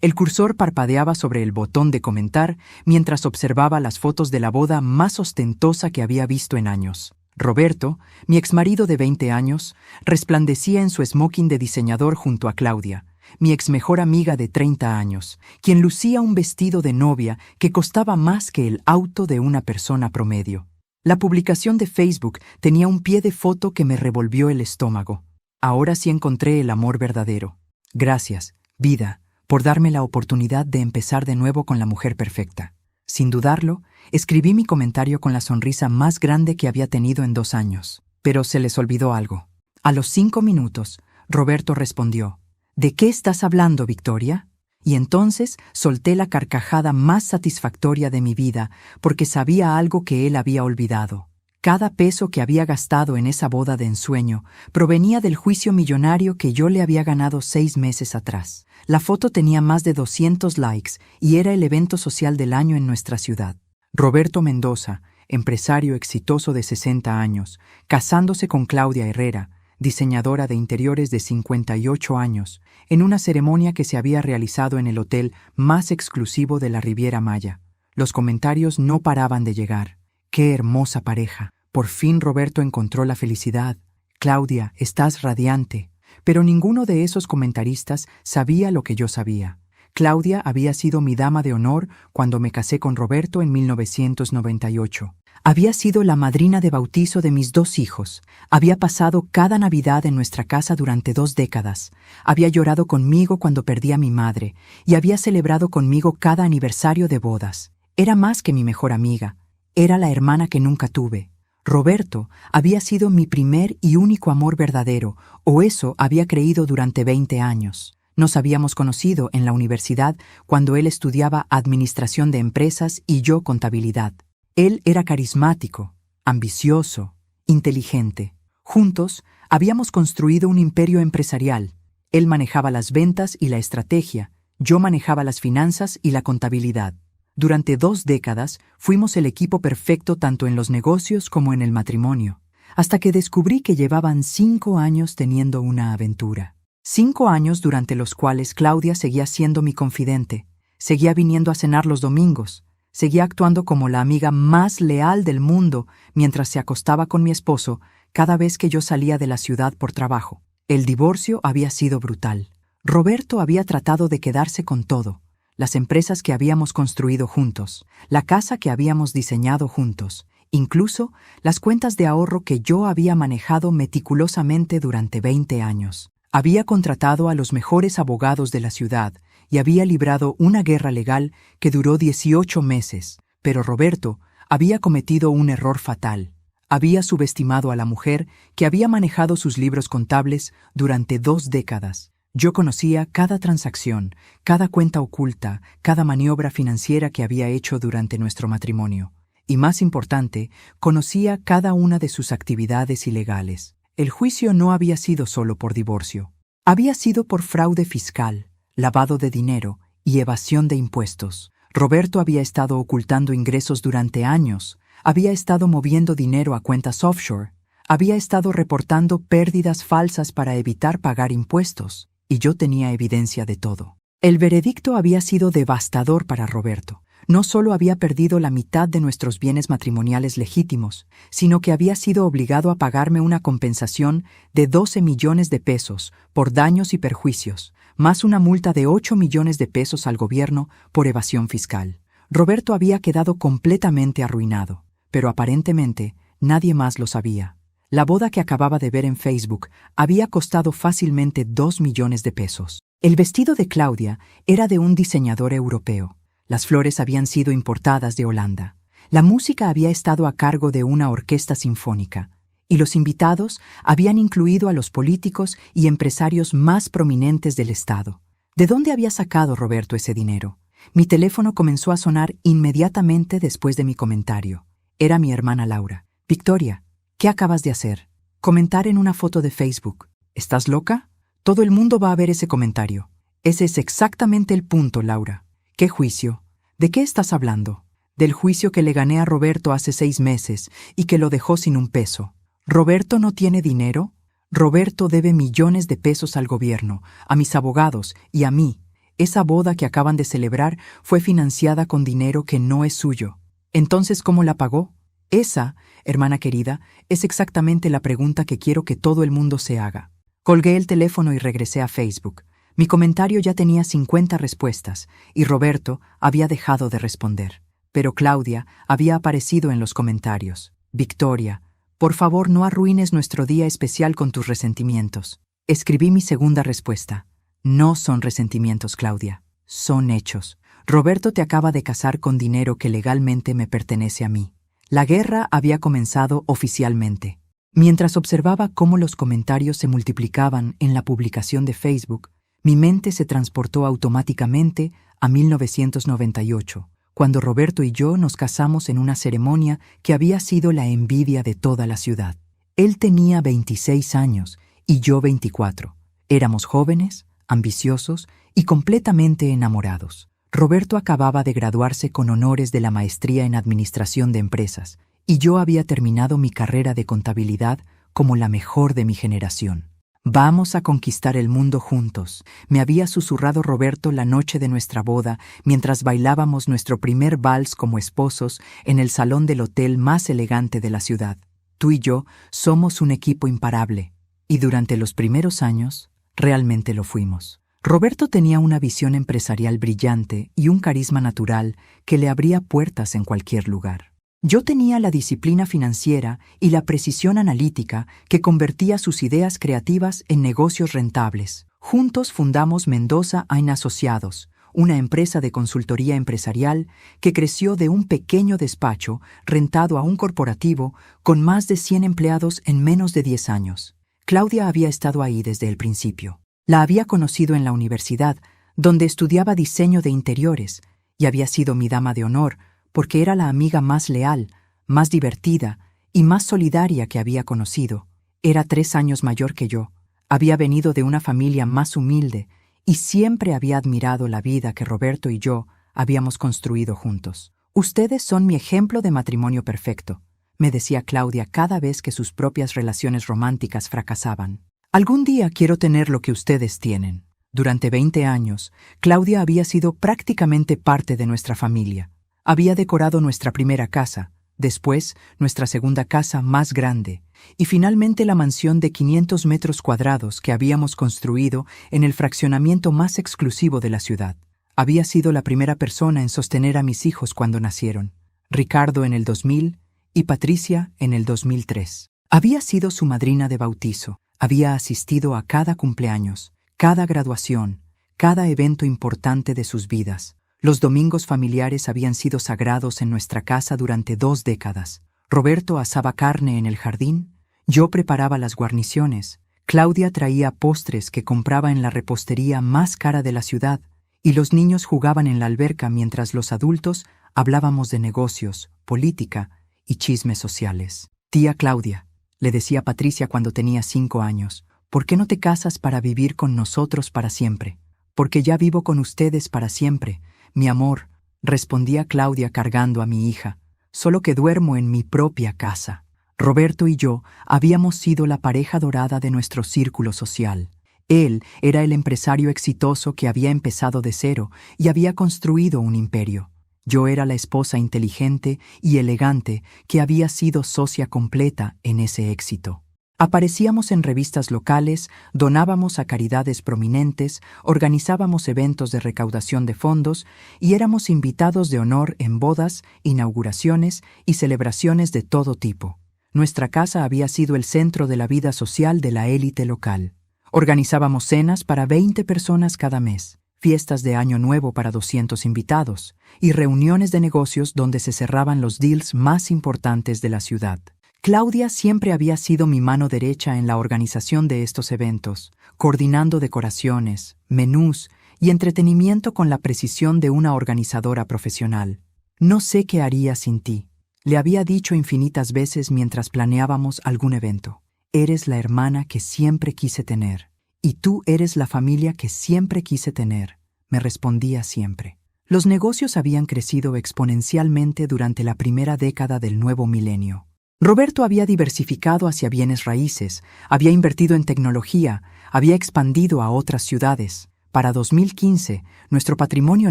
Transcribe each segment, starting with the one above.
El cursor parpadeaba sobre el botón de comentar mientras observaba las fotos de la boda más ostentosa que había visto en años. Roberto, mi exmarido de 20 años, resplandecía en su smoking de diseñador junto a Claudia, mi exmejor amiga de 30 años, quien lucía un vestido de novia que costaba más que el auto de una persona promedio. La publicación de Facebook tenía un pie de foto que me revolvió el estómago. Ahora sí encontré el amor verdadero. Gracias, vida, por darme la oportunidad de empezar de nuevo con la mujer perfecta. Sin dudarlo, escribí mi comentario con la sonrisa más grande que había tenido en 2 años. Pero se les olvidó algo. A los 5 minutos, Roberto respondió: ¿De qué estás hablando, Victoria? Y entonces solté la carcajada más satisfactoria de mi vida porque sabía algo que él había olvidado. Cada peso que había gastado en esa boda de ensueño provenía del juicio millonario que yo le había ganado 6 meses atrás. La foto tenía más de 200 likes y era el evento social del año en nuestra ciudad. Roberto Mendoza, empresario exitoso de 60 años, casándose con Claudia Herrera, diseñadora de interiores de 58 años, en una ceremonia que se había realizado en el hotel más exclusivo de la Riviera Maya. Los comentarios no paraban de llegar. ¡Qué hermosa pareja! Por fin Roberto encontró la felicidad. Claudia, estás radiante. Pero ninguno de esos comentaristas sabía lo que yo sabía. Claudia había sido mi dama de honor cuando me casé con Roberto en 1998. Había sido la madrina de bautizo de mis 2 hijos. Había pasado cada Navidad en nuestra casa durante 2 décadas. Había llorado conmigo cuando perdí a mi madre y había celebrado conmigo cada aniversario de bodas. Era más que mi mejor amiga. Era la hermana que nunca tuve. Roberto había sido mi primer y único amor verdadero, o eso había creído durante 20 años. Nos habíamos conocido en la universidad cuando él estudiaba administración de empresas y yo contabilidad. Él era carismático, ambicioso, inteligente. Juntos habíamos construido un imperio empresarial. Él manejaba las ventas y la estrategia, yo manejaba las finanzas y la contabilidad. Durante 2 décadas fuimos el equipo perfecto tanto en los negocios como en el matrimonio, hasta que descubrí que llevaban 5 años teniendo una aventura. 5 años durante los cuales Claudia seguía siendo mi confidente, seguía viniendo a cenar los domingos, seguía actuando como la amiga más leal del mundo mientras se acostaba con mi esposo cada vez que yo salía de la ciudad por trabajo. El divorcio había sido brutal. Roberto había tratado de quedarse con todo. Las empresas que habíamos construido juntos, la casa que habíamos diseñado juntos, incluso las cuentas de ahorro que yo había manejado meticulosamente durante 20 años. Había contratado a los mejores abogados de la ciudad y había librado una guerra legal que duró 18 meses, pero Roberto había cometido un error fatal. Había subestimado a la mujer que había manejado sus libros contables durante 2 décadas. Yo conocía cada transacción, cada cuenta oculta, cada maniobra financiera que había hecho durante nuestro matrimonio. Y más importante, conocía cada una de sus actividades ilegales. El juicio no había sido solo por divorcio. Había sido por fraude fiscal, lavado de dinero y evasión de impuestos. Roberto había estado ocultando ingresos durante años, había estado moviendo dinero a cuentas offshore, había estado reportando pérdidas falsas para evitar pagar impuestos. Y yo tenía evidencia de todo. El veredicto había sido devastador para Roberto. No solo había perdido la mitad de nuestros bienes matrimoniales legítimos, sino que había sido obligado a pagarme una compensación de 12 millones de pesos por daños y perjuicios, más una multa de 8 millones de pesos al gobierno por evasión fiscal. Roberto había quedado completamente arruinado, pero aparentemente nadie más lo sabía. La boda que acababa de ver en Facebook había costado fácilmente 2 millones de pesos. El vestido de Claudia era de un diseñador europeo. Las flores habían sido importadas de Holanda. La música había estado a cargo de una orquesta sinfónica. Y los invitados habían incluido a los políticos y empresarios más prominentes del estado. ¿De dónde había sacado Roberto ese dinero? Mi teléfono comenzó a sonar inmediatamente después de mi comentario. Era mi hermana Laura. Victoria, ¿qué acabas de hacer? Comentar en una foto de Facebook. ¿Estás loca? Todo el mundo va a ver ese comentario. Ese es exactamente el punto, Laura. ¿Qué juicio? ¿De qué estás hablando? Del juicio que le gané a Roberto hace 6 meses y que lo dejó sin un peso. ¿Roberto no tiene dinero? Roberto debe millones de pesos al gobierno, a mis abogados y a mí. Esa boda que acaban de celebrar fue financiada con dinero que no es suyo. Entonces, ¿cómo la pagó? Esa, hermana querida, es exactamente la pregunta que quiero que todo el mundo se haga. Colgué el teléfono y regresé a Facebook. Mi comentario ya tenía 50 respuestas y Roberto había dejado de responder. Pero Claudia había aparecido en los comentarios. Victoria, por favor no arruines nuestro día especial con tus resentimientos. Escribí mi segunda respuesta. No son resentimientos, Claudia. Son hechos. Roberto te acaba de casar con dinero que legalmente me pertenece a mí. La guerra había comenzado oficialmente. Mientras observaba cómo los comentarios se multiplicaban en la publicación de Facebook, mi mente se transportó automáticamente a 1998, cuando Roberto y yo nos casamos en una ceremonia que había sido la envidia de toda la ciudad. Él tenía 26 años y yo 24. Éramos jóvenes, ambiciosos y completamente enamorados. Roberto acababa de graduarse con honores de la maestría en Administración de Empresas, y yo había terminado mi carrera de contabilidad como la mejor de mi generación. Vamos a conquistar el mundo juntos, me había susurrado Roberto la noche de nuestra boda mientras bailábamos nuestro primer vals como esposos en el salón del hotel más elegante de la ciudad. Tú y yo somos un equipo imparable, y durante los primeros años realmente lo fuimos. Roberto tenía una visión empresarial brillante y un carisma natural que le abría puertas en cualquier lugar. Yo tenía la disciplina financiera y la precisión analítica que convertía sus ideas creativas en negocios rentables. Juntos fundamos Mendoza Asociados, una empresa de consultoría empresarial que creció de un pequeño despacho rentado a un corporativo con más de 100 empleados en menos de 10 años. Claudia había estado ahí desde el principio. La había conocido en la universidad, donde estudiaba diseño de interiores, y había sido mi dama de honor, porque era la amiga más leal, más divertida y más solidaria que había conocido. Era 3 años mayor que yo, había venido de una familia más humilde y siempre había admirado la vida que Roberto y yo habíamos construido juntos. Ustedes son mi ejemplo de matrimonio perfecto, me decía Claudia cada vez que sus propias relaciones románticas fracasaban. Algún día quiero tener lo que ustedes tienen. Durante 20 años, Claudia había sido prácticamente parte de nuestra familia. Había decorado nuestra primera casa, después nuestra segunda casa más grande, y finalmente la mansión de 500 metros cuadrados que habíamos construido en el fraccionamiento más exclusivo de la ciudad. Había sido la primera persona en sostener a mis hijos cuando nacieron, Ricardo en el 2000 y Patricia en el 2003. Había sido su madrina de bautizo. Había asistido a cada cumpleaños, cada graduación, cada evento importante de sus vidas. Los domingos familiares habían sido sagrados en nuestra casa durante 2 décadas. Roberto asaba carne en el jardín, yo preparaba las guarniciones, Claudia traía postres que compraba en la repostería más cara de la ciudad, y los niños jugaban en la alberca mientras los adultos hablábamos de negocios, política y chismes sociales. Tía Claudia, le decía Patricia cuando tenía 5 años, ¿por qué no te casas para vivir con nosotros para siempre? Porque ya vivo con ustedes para siempre, mi amor, respondía Claudia cargando a mi hija, solo que duermo en mi propia casa. Roberto y yo habíamos sido la pareja dorada de nuestro círculo social. Él era el empresario exitoso que había empezado de cero y había construido un imperio. Yo era la esposa inteligente y elegante que había sido socia completa en ese éxito. Aparecíamos en revistas locales, donábamos a caridades prominentes, organizábamos eventos de recaudación de fondos y éramos invitados de honor en bodas, inauguraciones y celebraciones de todo tipo. Nuestra casa había sido el centro de la vida social de la élite local. Organizábamos cenas para 20 personas cada mes, fiestas de Año Nuevo para 200 invitados y reuniones de negocios donde se cerraban los deals más importantes de la ciudad. Claudia siempre había sido mi mano derecha en la organización de estos eventos, coordinando decoraciones, menús y entretenimiento con la precisión de una organizadora profesional. No sé qué haría sin ti, le había dicho infinitas veces mientras planeábamos algún evento. Eres la hermana que siempre quise tener. Y tú eres la familia que siempre quise tener, me respondía siempre. Los negocios habían crecido exponencialmente durante la primera década del nuevo milenio. Roberto había diversificado hacia bienes raíces, había invertido en tecnología, había expandido a otras ciudades. Para 2015, nuestro patrimonio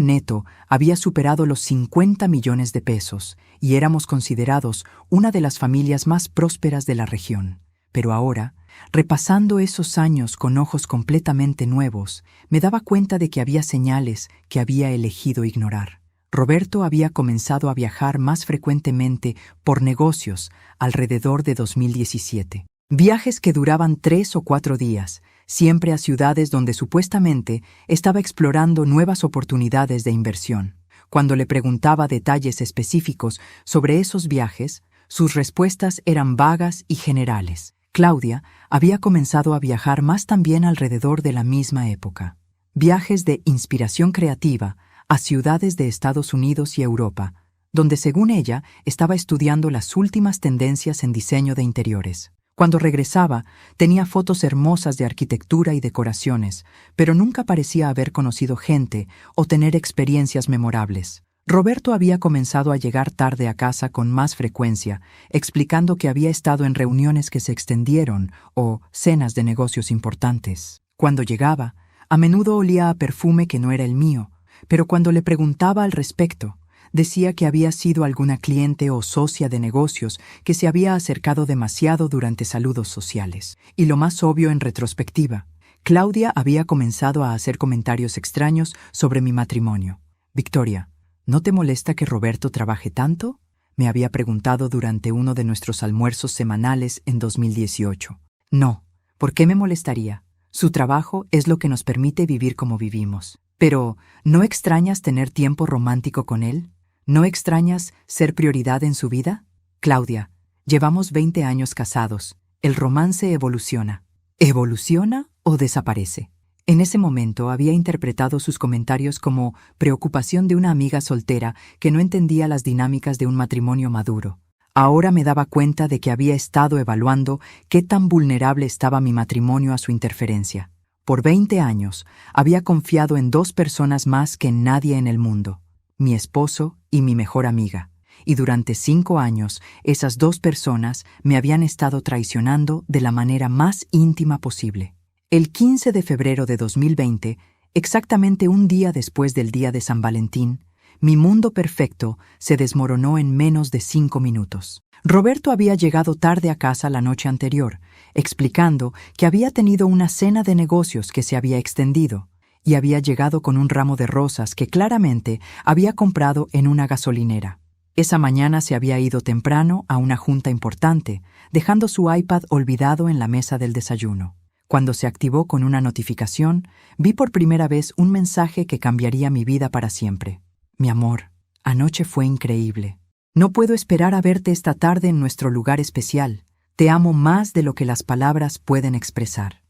neto había superado los 50 millones de pesos y éramos considerados una de las familias más prósperas de la región. Pero ahora, repasando esos años con ojos completamente nuevos, me daba cuenta de que había señales que había elegido ignorar. Roberto había comenzado a viajar más frecuentemente por negocios alrededor de 2017. Viajes que duraban 3 o 4 días, siempre a ciudades donde supuestamente estaba explorando nuevas oportunidades de inversión. Cuando le preguntaba detalles específicos sobre esos viajes, sus respuestas eran vagas y generales. Claudia había comenzado a viajar más también alrededor de la misma época. Viajes de inspiración creativa a ciudades de Estados Unidos y Europa, donde según ella estaba estudiando las últimas tendencias en diseño de interiores. Cuando regresaba, tenía fotos hermosas de arquitectura y decoraciones, pero nunca parecía haber conocido gente o tener experiencias memorables. Roberto había comenzado a llegar tarde a casa con más frecuencia, explicando que había estado en reuniones que se extendieron o cenas de negocios importantes. Cuando llegaba, a menudo olía a perfume que no era el mío, pero cuando le preguntaba al respecto, decía que había sido alguna cliente o socia de negocios que se había acercado demasiado durante saludos sociales. Y lo más obvio en retrospectiva, Claudia había comenzado a hacer comentarios extraños sobre mi matrimonio. «Victoria, ¿no te molesta que Roberto trabaje tanto?», me había preguntado durante uno de nuestros almuerzos semanales en 2018. «No, ¿por qué me molestaría? Su trabajo es lo que nos permite vivir como vivimos. Pero, ¿no extrañas tener tiempo romántico con él? ¿No extrañas ser prioridad en su vida? Claudia, llevamos 20 años casados. El romance evoluciona. ¿Evoluciona o desaparece?». En ese momento había interpretado sus comentarios como preocupación de una amiga soltera que no entendía las dinámicas de un matrimonio maduro. Ahora me daba cuenta de que había estado evaluando qué tan vulnerable estaba mi matrimonio a su interferencia. Por 20 años había confiado en 2 personas más que en nadie en el mundo, mi esposo y mi mejor amiga, y durante 5 años esas 2 personas me habían estado traicionando de la manera más íntima posible. El 15 de febrero de 2020, exactamente un día después del día de San Valentín, mi mundo perfecto se desmoronó en menos de 5 minutos. Roberto había llegado tarde a casa la noche anterior, explicando que había tenido una cena de negocios que se había extendido, y había llegado con un ramo de rosas que claramente había comprado en una gasolinera. Esa mañana se había ido temprano a una junta importante, dejando su iPad olvidado en la mesa del desayuno. Cuando se activó con una notificación, vi por primera vez un mensaje que cambiaría mi vida para siempre. «Mi amor, anoche fue increíble. No puedo esperar a verte esta tarde en nuestro lugar especial. Te amo más de lo que las palabras pueden expresar».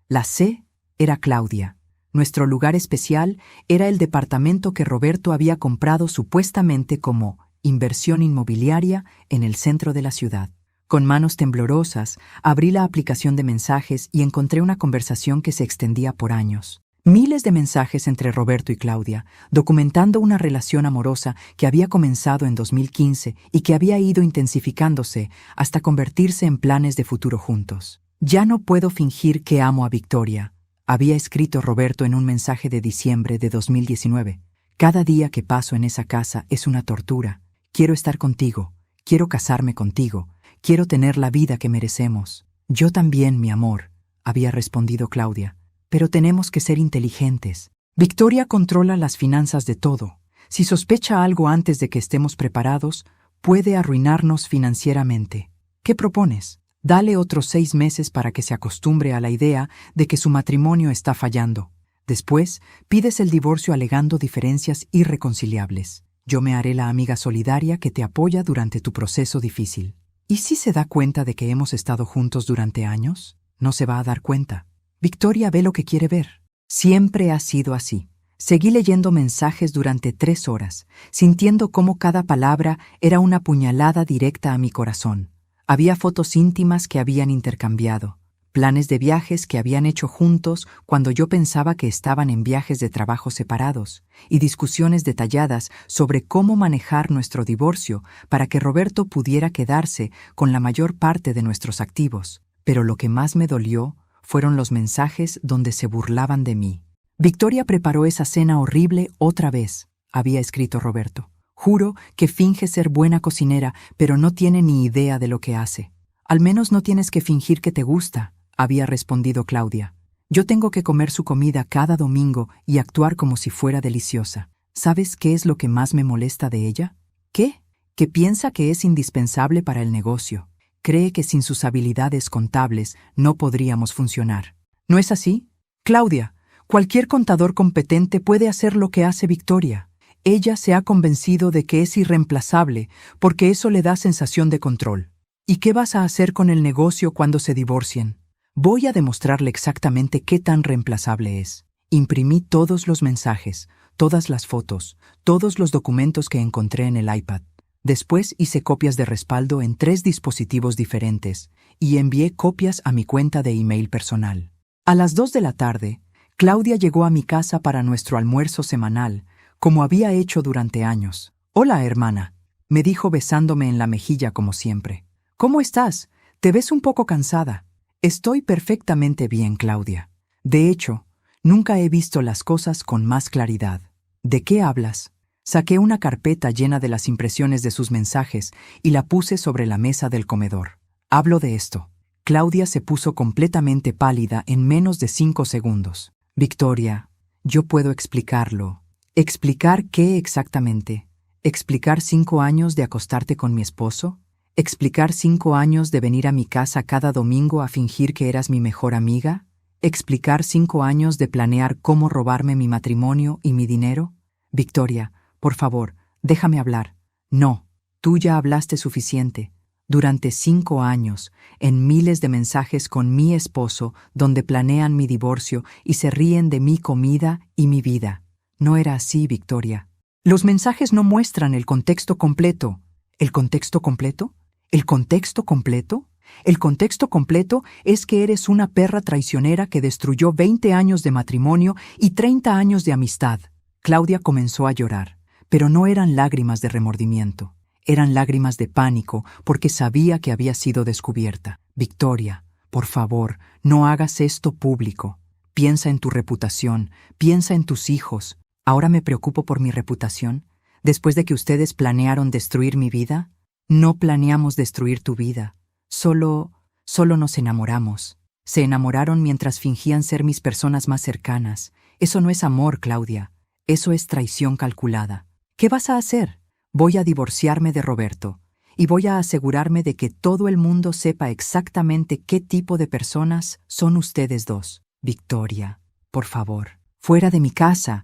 La C era Claudia. Nuestro lugar especial era el departamento que Roberto había comprado supuestamente como inversión inmobiliaria en el centro de la ciudad. Con manos temblorosas, abrí la aplicación de mensajes y encontré una conversación que se extendía por años. Miles de mensajes entre Roberto y Claudia, documentando una relación amorosa que había comenzado en 2015 y que había ido intensificándose hasta convertirse en planes de futuro juntos. «Ya no puedo fingir que amo a Victoria», había escrito Roberto en un mensaje de diciembre de 2019. «Cada día que paso en esa casa es una tortura. Quiero estar contigo, quiero casarme contigo, quiero tener la vida que merecemos». «Yo también, mi amor», había respondido Claudia. «Pero tenemos que ser inteligentes. Victoria controla las finanzas de todo. Si sospecha algo antes de que estemos preparados, puede arruinarnos financieramente. ¿Qué propones? Dale otros 6 meses para que se acostumbre a la idea de que su matrimonio está fallando. Después, pides el divorcio alegando diferencias irreconciliables. Yo me haré la amiga solidaria que te apoya durante tu proceso difícil». ¿Y si se da cuenta de que hemos estado juntos durante años? No se va a dar cuenta. Victoria ve lo que quiere ver. Siempre ha sido así. Seguí leyendo mensajes durante 3 horas, sintiendo cómo cada palabra era una puñalada directa a mi corazón. Había fotos íntimas que habían intercambiado, planes de viajes que habían hecho juntos cuando yo pensaba que estaban en viajes de trabajo separados, y discusiones detalladas sobre cómo manejar nuestro divorcio para que Roberto pudiera quedarse con la mayor parte de nuestros activos. Pero lo que más me dolió fueron los mensajes donde se burlaban de mí. Victoria preparó esa cena horrible otra vez, había escrito Roberto. Juro que finge ser buena cocinera, pero no tiene ni idea de lo que hace. Al menos no tienes que fingir que te gusta, había respondido Claudia. Yo tengo que comer su comida cada domingo y actuar como si fuera deliciosa. ¿Sabes qué es lo que más me molesta de ella? ¿Qué? Que piensa que es indispensable para el negocio. Cree que sin sus habilidades contables no podríamos funcionar. ¿No es así? Claudia, cualquier contador competente puede hacer lo que hace Victoria. Ella se ha convencido de que es irreemplazable porque eso le da sensación de control. ¿Y qué vas a hacer con el negocio cuando se divorcien? Voy a demostrarle exactamente qué tan reemplazable es. Imprimí todos los mensajes, todas las fotos, todos los documentos que encontré en el iPad. Después hice copias de respaldo en 3 dispositivos diferentes y envié copias a mi cuenta de email personal. A las 2 de la tarde, Claudia llegó a mi casa para nuestro almuerzo semanal, como había hecho durante años. «Hola, hermana», me dijo besándome en la mejilla como siempre. «¿Cómo estás? Te ves un poco cansada». «Estoy perfectamente bien, Claudia. De hecho, nunca he visto las cosas con más claridad». «¿De qué hablas?» Saqué una carpeta llena de las impresiones de sus mensajes y la puse sobre la mesa del comedor. «Hablo de esto». Claudia se puso completamente pálida en menos de 5 segundos. «Victoria, yo puedo explicarlo». ¿Explicar qué exactamente? ¿Explicar 5 años de acostarte con mi esposo? ¿Explicar 5 años de venir a mi casa cada domingo a fingir que eras mi mejor amiga? ¿Explicar 5 años de planear cómo robarme mi matrimonio y mi dinero? Victoria, por favor, déjame hablar. No, tú ya hablaste suficiente. Durante 5 años, en miles de mensajes con mi esposo donde planean mi divorcio y se ríen de mi comida y mi vida. No era así, Victoria. Los mensajes no muestran el contexto completo. ¿El contexto completo? ¿El contexto completo? El contexto completo es que eres una perra traicionera que destruyó 20 años de matrimonio y 30 años de amistad. Claudia comenzó a llorar, pero no eran lágrimas de remordimiento. Eran lágrimas de pánico porque sabía que había sido descubierta. Victoria, por favor, no hagas esto público. Piensa en tu reputación, piensa en tus hijos. ¿Ahora me preocupo por mi reputación? ¿Después de que ustedes planearon destruir mi vida? No planeamos destruir tu vida. Solo nos enamoramos. Se enamoraron mientras fingían ser mis personas más cercanas. Eso no es amor, Claudia. Eso es traición calculada. ¿Qué vas a hacer? Voy a divorciarme de Roberto. Y voy a asegurarme de que todo el mundo sepa exactamente qué tipo de personas son ustedes dos. Victoria, por favor, fuera de mi casa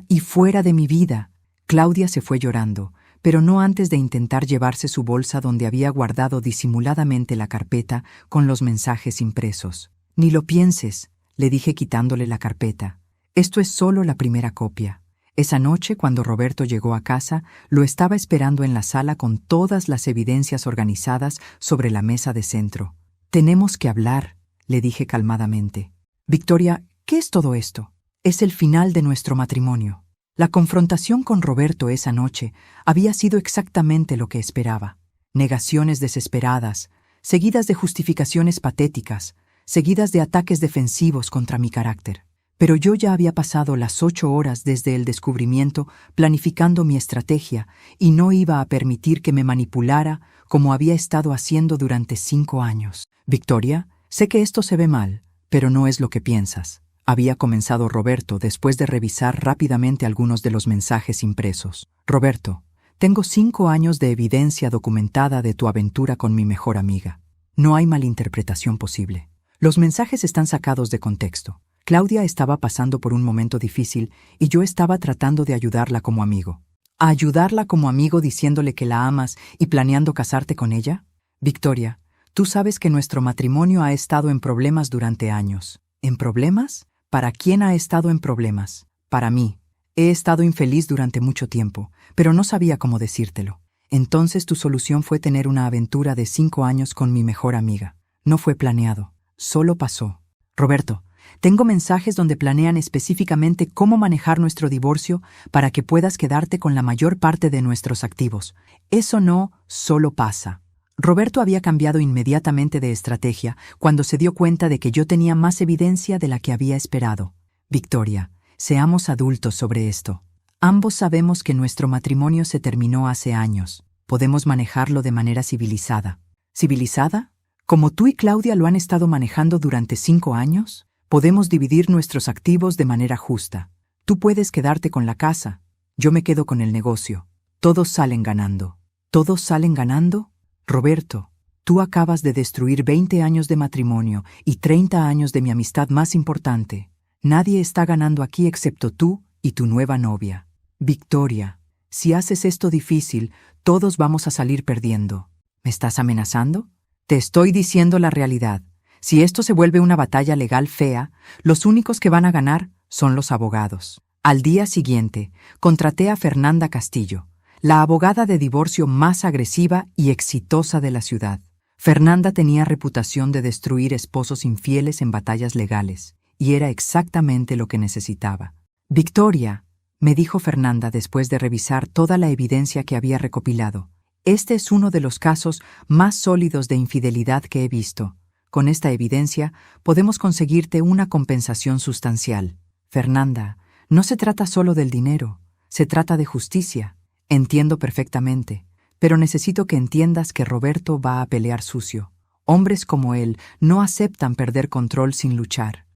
y fuera de mi vida. Claudia se fue llorando, pero no antes de intentar llevarse su bolsa donde había guardado disimuladamente la carpeta con los mensajes impresos. «Ni lo pienses», le dije quitándole la carpeta. «Esto es solo la primera copia». Esa noche, cuando Roberto llegó a casa, lo estaba esperando en la sala con todas las evidencias organizadas sobre la mesa de centro. «Tenemos que hablar», le dije calmadamente. «Victoria, ¿qué es todo esto?» «Es el final de nuestro matrimonio». La confrontación con Roberto esa noche había sido exactamente lo que esperaba. Negaciones desesperadas, seguidas de justificaciones patéticas, seguidas de ataques defensivos contra mi carácter. Pero yo ya había pasado las 8 horas desde el descubrimiento planificando mi estrategia y no iba a permitir que me manipulara como había estado haciendo durante 5 años. «Victoria, sé que esto se ve mal, pero no es lo que piensas», había comenzado Roberto después de revisar rápidamente algunos de los mensajes impresos. «Roberto, tengo 5 años de evidencia documentada de tu aventura con mi mejor amiga. No hay malinterpretación posible. Los mensajes están sacados de contexto. Claudia estaba pasando por un momento difícil y yo estaba tratando de ayudarla como amigo. ¿A ayudarla como amigo diciéndole que la amas y planeando casarte con ella? Victoria, tú sabes que nuestro matrimonio ha estado en problemas durante años». ¿En problemas? ¿Para quién ha estado en problemas? Para mí. He estado infeliz durante mucho tiempo, pero no sabía cómo decírtelo. Entonces tu solución fue tener una aventura de 5 años con mi mejor amiga. No fue planeado, solo pasó. Roberto, tengo mensajes donde planean específicamente cómo manejar nuestro divorcio para que puedas quedarte con la mayor parte de nuestros activos. Eso no solo pasa. Roberto había cambiado inmediatamente de estrategia cuando se dio cuenta de que yo tenía más evidencia de la que había esperado. Victoria, seamos adultos sobre esto. Ambos sabemos que nuestro matrimonio se terminó hace años. Podemos manejarlo de manera civilizada. ¿Civilizada? ¿Como tú y Claudia lo han estado manejando durante 5 años? Podemos dividir nuestros activos de manera justa. Tú puedes quedarte con la casa. Yo me quedo con el negocio. Todos salen ganando. ¿Todos salen ganando? Roberto, tú acabas de destruir 20 años de matrimonio y 30 años de mi amistad más importante. Nadie está ganando aquí excepto tú y tu nueva novia. Victoria, si haces esto difícil, todos vamos a salir perdiendo. ¿Me estás amenazando? Te estoy diciendo la realidad. Si esto se vuelve una batalla legal fea, los únicos que van a ganar son los abogados. Al día siguiente, contraté a Fernanda Castillo, la abogada de divorcio más agresiva y exitosa de la ciudad. Fernanda tenía reputación de destruir esposos infieles en batallas legales, y era exactamente lo que necesitaba. Victoria, me dijo Fernanda después de revisar toda la evidencia que había recopilado, este es uno de los casos más sólidos de infidelidad que he visto. Con esta evidencia podemos conseguirte una compensación sustancial. Fernanda, no se trata solo del dinero, se trata de justicia. Entiendo perfectamente, pero necesito que entiendas que Roberto va a pelear sucio. Hombres como él no aceptan perder control sin luchar.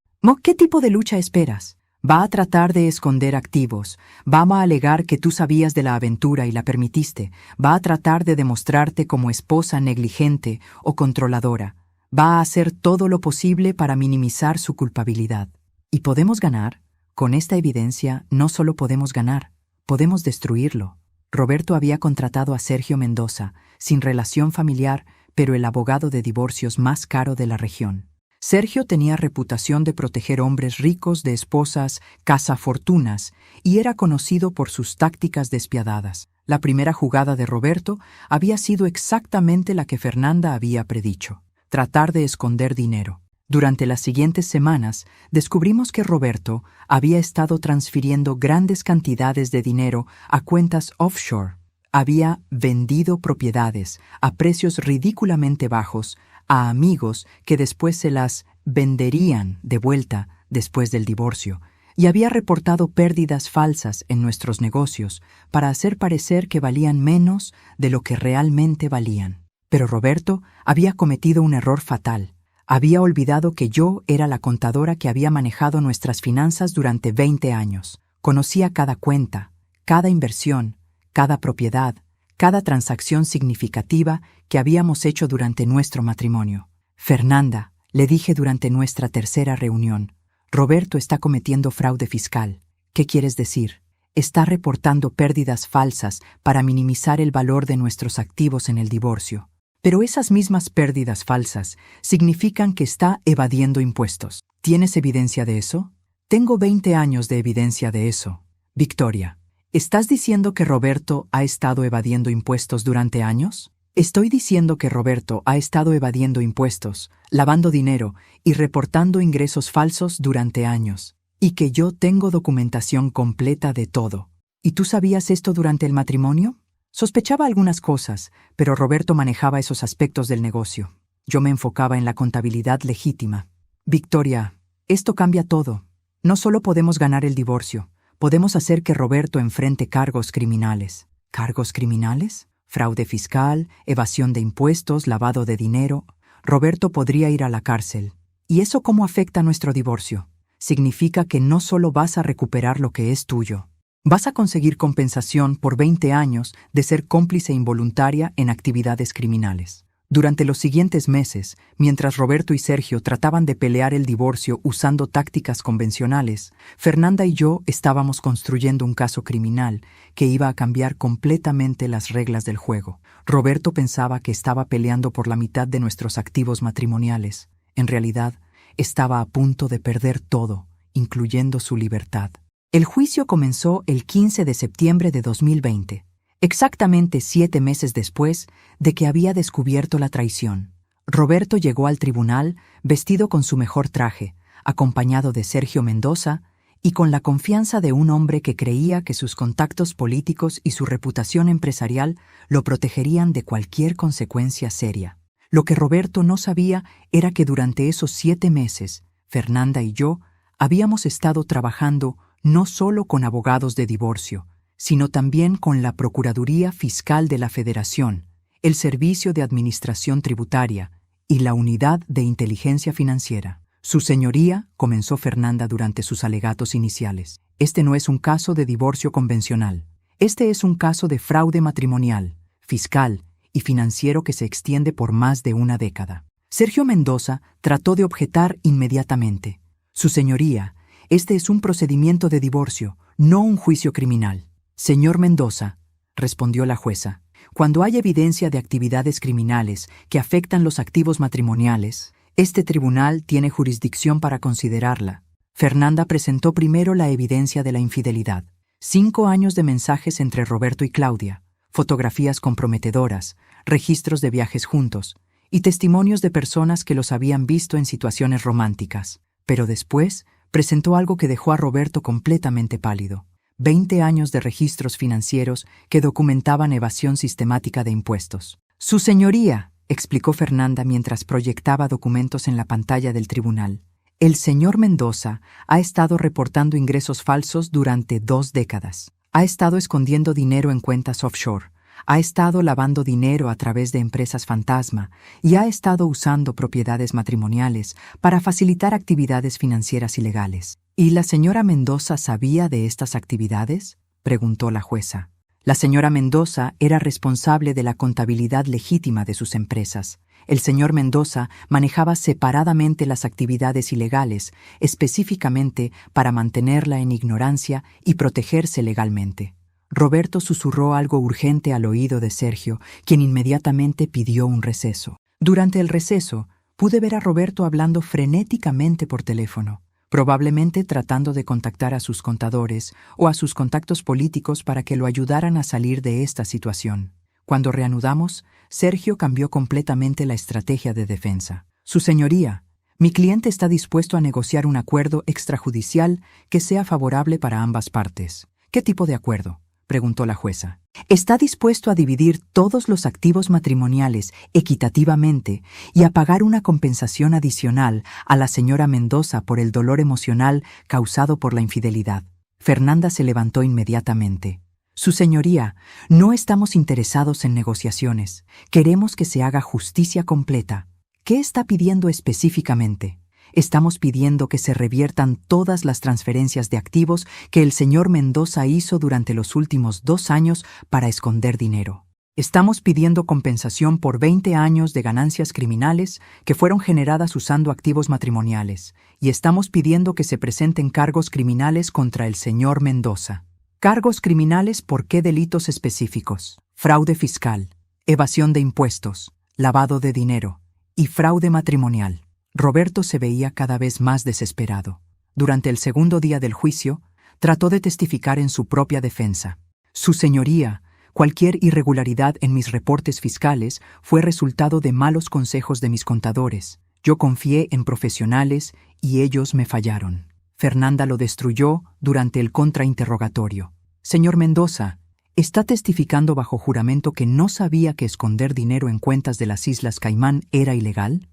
¿Qué tipo de lucha esperas? Va a tratar de esconder activos, va a alegar que tú sabías de la aventura y la permitiste, va a tratar de demostrarte como esposa negligente o controladora, va a hacer todo lo posible para minimizar su culpabilidad. ¿Y podemos ganar? Con esta evidencia no solo podemos ganar, podemos destruirlo. Roberto había contratado a Sergio Mendoza, sin relación familiar, pero el abogado de divorcios más caro de la región. Sergio tenía reputación de proteger hombres ricos de esposas cazafortunas y era conocido por sus tácticas despiadadas. La primera jugada de Roberto había sido exactamente la que Fernanda había predicho: tratar de esconder dinero. Durante las siguientes semanas, descubrimos que Roberto había estado transfiriendo grandes cantidades de dinero a cuentas offshore. Había vendido propiedades a precios ridículamente bajos a amigos que después se las venderían de vuelta después del divorcio, y había reportado pérdidas falsas en nuestros negocios para hacer parecer que valían menos de lo que realmente valían. Pero Roberto había cometido un error fatal. Había olvidado que yo era la contadora que había manejado nuestras finanzas durante 20 años. Conocía cada cuenta, cada inversión, cada propiedad, cada transacción significativa que habíamos hecho durante nuestro matrimonio. Fernanda, le dije durante nuestra tercera reunión, Roberto está cometiendo fraude fiscal. ¿Qué quieres decir? Está reportando pérdidas falsas para minimizar el valor de nuestros activos en el divorcio. Pero esas mismas pérdidas falsas significan que está evadiendo impuestos. ¿Tienes evidencia de eso? Tengo 20 años de evidencia de eso. Victoria, ¿estás diciendo que Roberto ha estado evadiendo impuestos durante años? Estoy diciendo que Roberto ha estado evadiendo impuestos, lavando dinero y reportando ingresos falsos durante años, y que yo tengo documentación completa de todo. ¿Y tú sabías esto durante el matrimonio? Sospechaba algunas cosas, pero Roberto manejaba esos aspectos del negocio. Yo me enfocaba en la contabilidad legítima. Victoria, esto cambia todo. No solo podemos ganar el divorcio, podemos hacer que Roberto enfrente cargos criminales. ¿Cargos criminales? Fraude fiscal, evasión de impuestos, lavado de dinero. Roberto podría ir a la cárcel. ¿Y eso cómo afecta nuestro divorcio? Significa que no solo vas a recuperar lo que es tuyo. Vas a conseguir compensación por 20 años de ser cómplice involuntaria en actividades criminales. Durante los siguientes meses, mientras Roberto y Sergio trataban de pelear el divorcio usando tácticas convencionales, Fernanda y yo estábamos construyendo un caso criminal que iba a cambiar completamente las reglas del juego. Roberto pensaba que estaba peleando por la mitad de nuestros activos matrimoniales. En realidad, estaba a punto de perder todo, incluyendo su libertad. El juicio comenzó el 15 de septiembre de 2020, exactamente 7 meses después de que había descubierto la traición. Roberto llegó al tribunal vestido con su mejor traje, acompañado de Sergio Mendoza y con la confianza de un hombre que creía que sus contactos políticos y su reputación empresarial lo protegerían de cualquier consecuencia seria. Lo que Roberto no sabía era que durante esos 7 meses, Fernanda y yo Habíamos estado trabajando no solo con abogados de divorcio, sino también con la Procuraduría Fiscal de la Federación, el Servicio de Administración Tributaria y la Unidad de Inteligencia Financiera. Su señoría, comenzó Fernanda durante sus alegatos iniciales. Este no es un caso de divorcio convencional. Este es un caso de fraude matrimonial, fiscal y financiero que se extiende por más de una década. Sergio Mendoza trató de objetar inmediatamente. Su señoría, este es un procedimiento de divorcio, no un juicio criminal. Señor Mendoza, respondió la jueza, cuando hay evidencia de actividades criminales que afectan los activos matrimoniales, este tribunal tiene jurisdicción para considerarla. Fernanda presentó primero la evidencia de la infidelidad. 5 años de mensajes entre Roberto y Claudia, fotografías comprometedoras, registros de viajes juntos y testimonios de personas que los habían visto en situaciones románticas. Pero después presentó algo que dejó a Roberto completamente pálido. 20 años de registros financieros que documentaban evasión sistemática de impuestos. Su señoría, explicó Fernanda mientras proyectaba documentos en la pantalla del tribunal. El señor Mendoza ha estado reportando ingresos falsos durante 2 décadas. Ha estado escondiendo dinero en cuentas offshore. Ha estado lavando dinero a través de empresas fantasma y ha estado usando propiedades matrimoniales para facilitar actividades financieras ilegales. ¿Y la señora Mendoza sabía de estas actividades?, preguntó la jueza. La señora Mendoza era responsable de la contabilidad legítima de sus empresas. El señor Mendoza manejaba separadamente las actividades ilegales, específicamente para mantenerla en ignorancia y protegerse legalmente. Roberto susurró algo urgente al oído de Sergio, quien inmediatamente pidió un receso. Durante el receso, pude ver a Roberto hablando frenéticamente por teléfono, probablemente tratando de contactar a sus contadores o a sus contactos políticos para que lo ayudaran a salir de esta situación. Cuando reanudamos, Sergio cambió completamente la estrategia de defensa. Su señoría, mi cliente está dispuesto a negociar un acuerdo extrajudicial que sea favorable para ambas partes. ¿Qué tipo de acuerdo?, preguntó la jueza. Está dispuesto a dividir todos los activos matrimoniales equitativamente y a pagar una compensación adicional a la señora Mendoza por el dolor emocional causado por la infidelidad. Fernanda se levantó inmediatamente. Su señoría, no estamos interesados en negociaciones. Queremos que se haga justicia completa. ¿Qué está pidiendo específicamente? Estamos pidiendo que se reviertan todas las transferencias de activos que el señor Mendoza hizo durante los últimos 2 años para esconder dinero. Estamos pidiendo compensación por 20 años de ganancias criminales que fueron generadas usando activos matrimoniales, y estamos pidiendo que se presenten cargos criminales contra el señor Mendoza. ¿Cargos criminales por qué delitos específicos? Fraude fiscal, evasión de impuestos, lavado de dinero y fraude matrimonial. Roberto se veía cada vez más desesperado. Durante el segundo día del juicio, trató de testificar en su propia defensa. Su señoría, cualquier irregularidad en mis reportes fiscales fue resultado de malos consejos de mis contadores. Yo confié en profesionales y ellos me fallaron. Fernanda lo destruyó durante el contrainterrogatorio. Señor Mendoza, ¿está testificando bajo juramento que no sabía que esconder dinero en cuentas de las Islas Caimán era ilegal?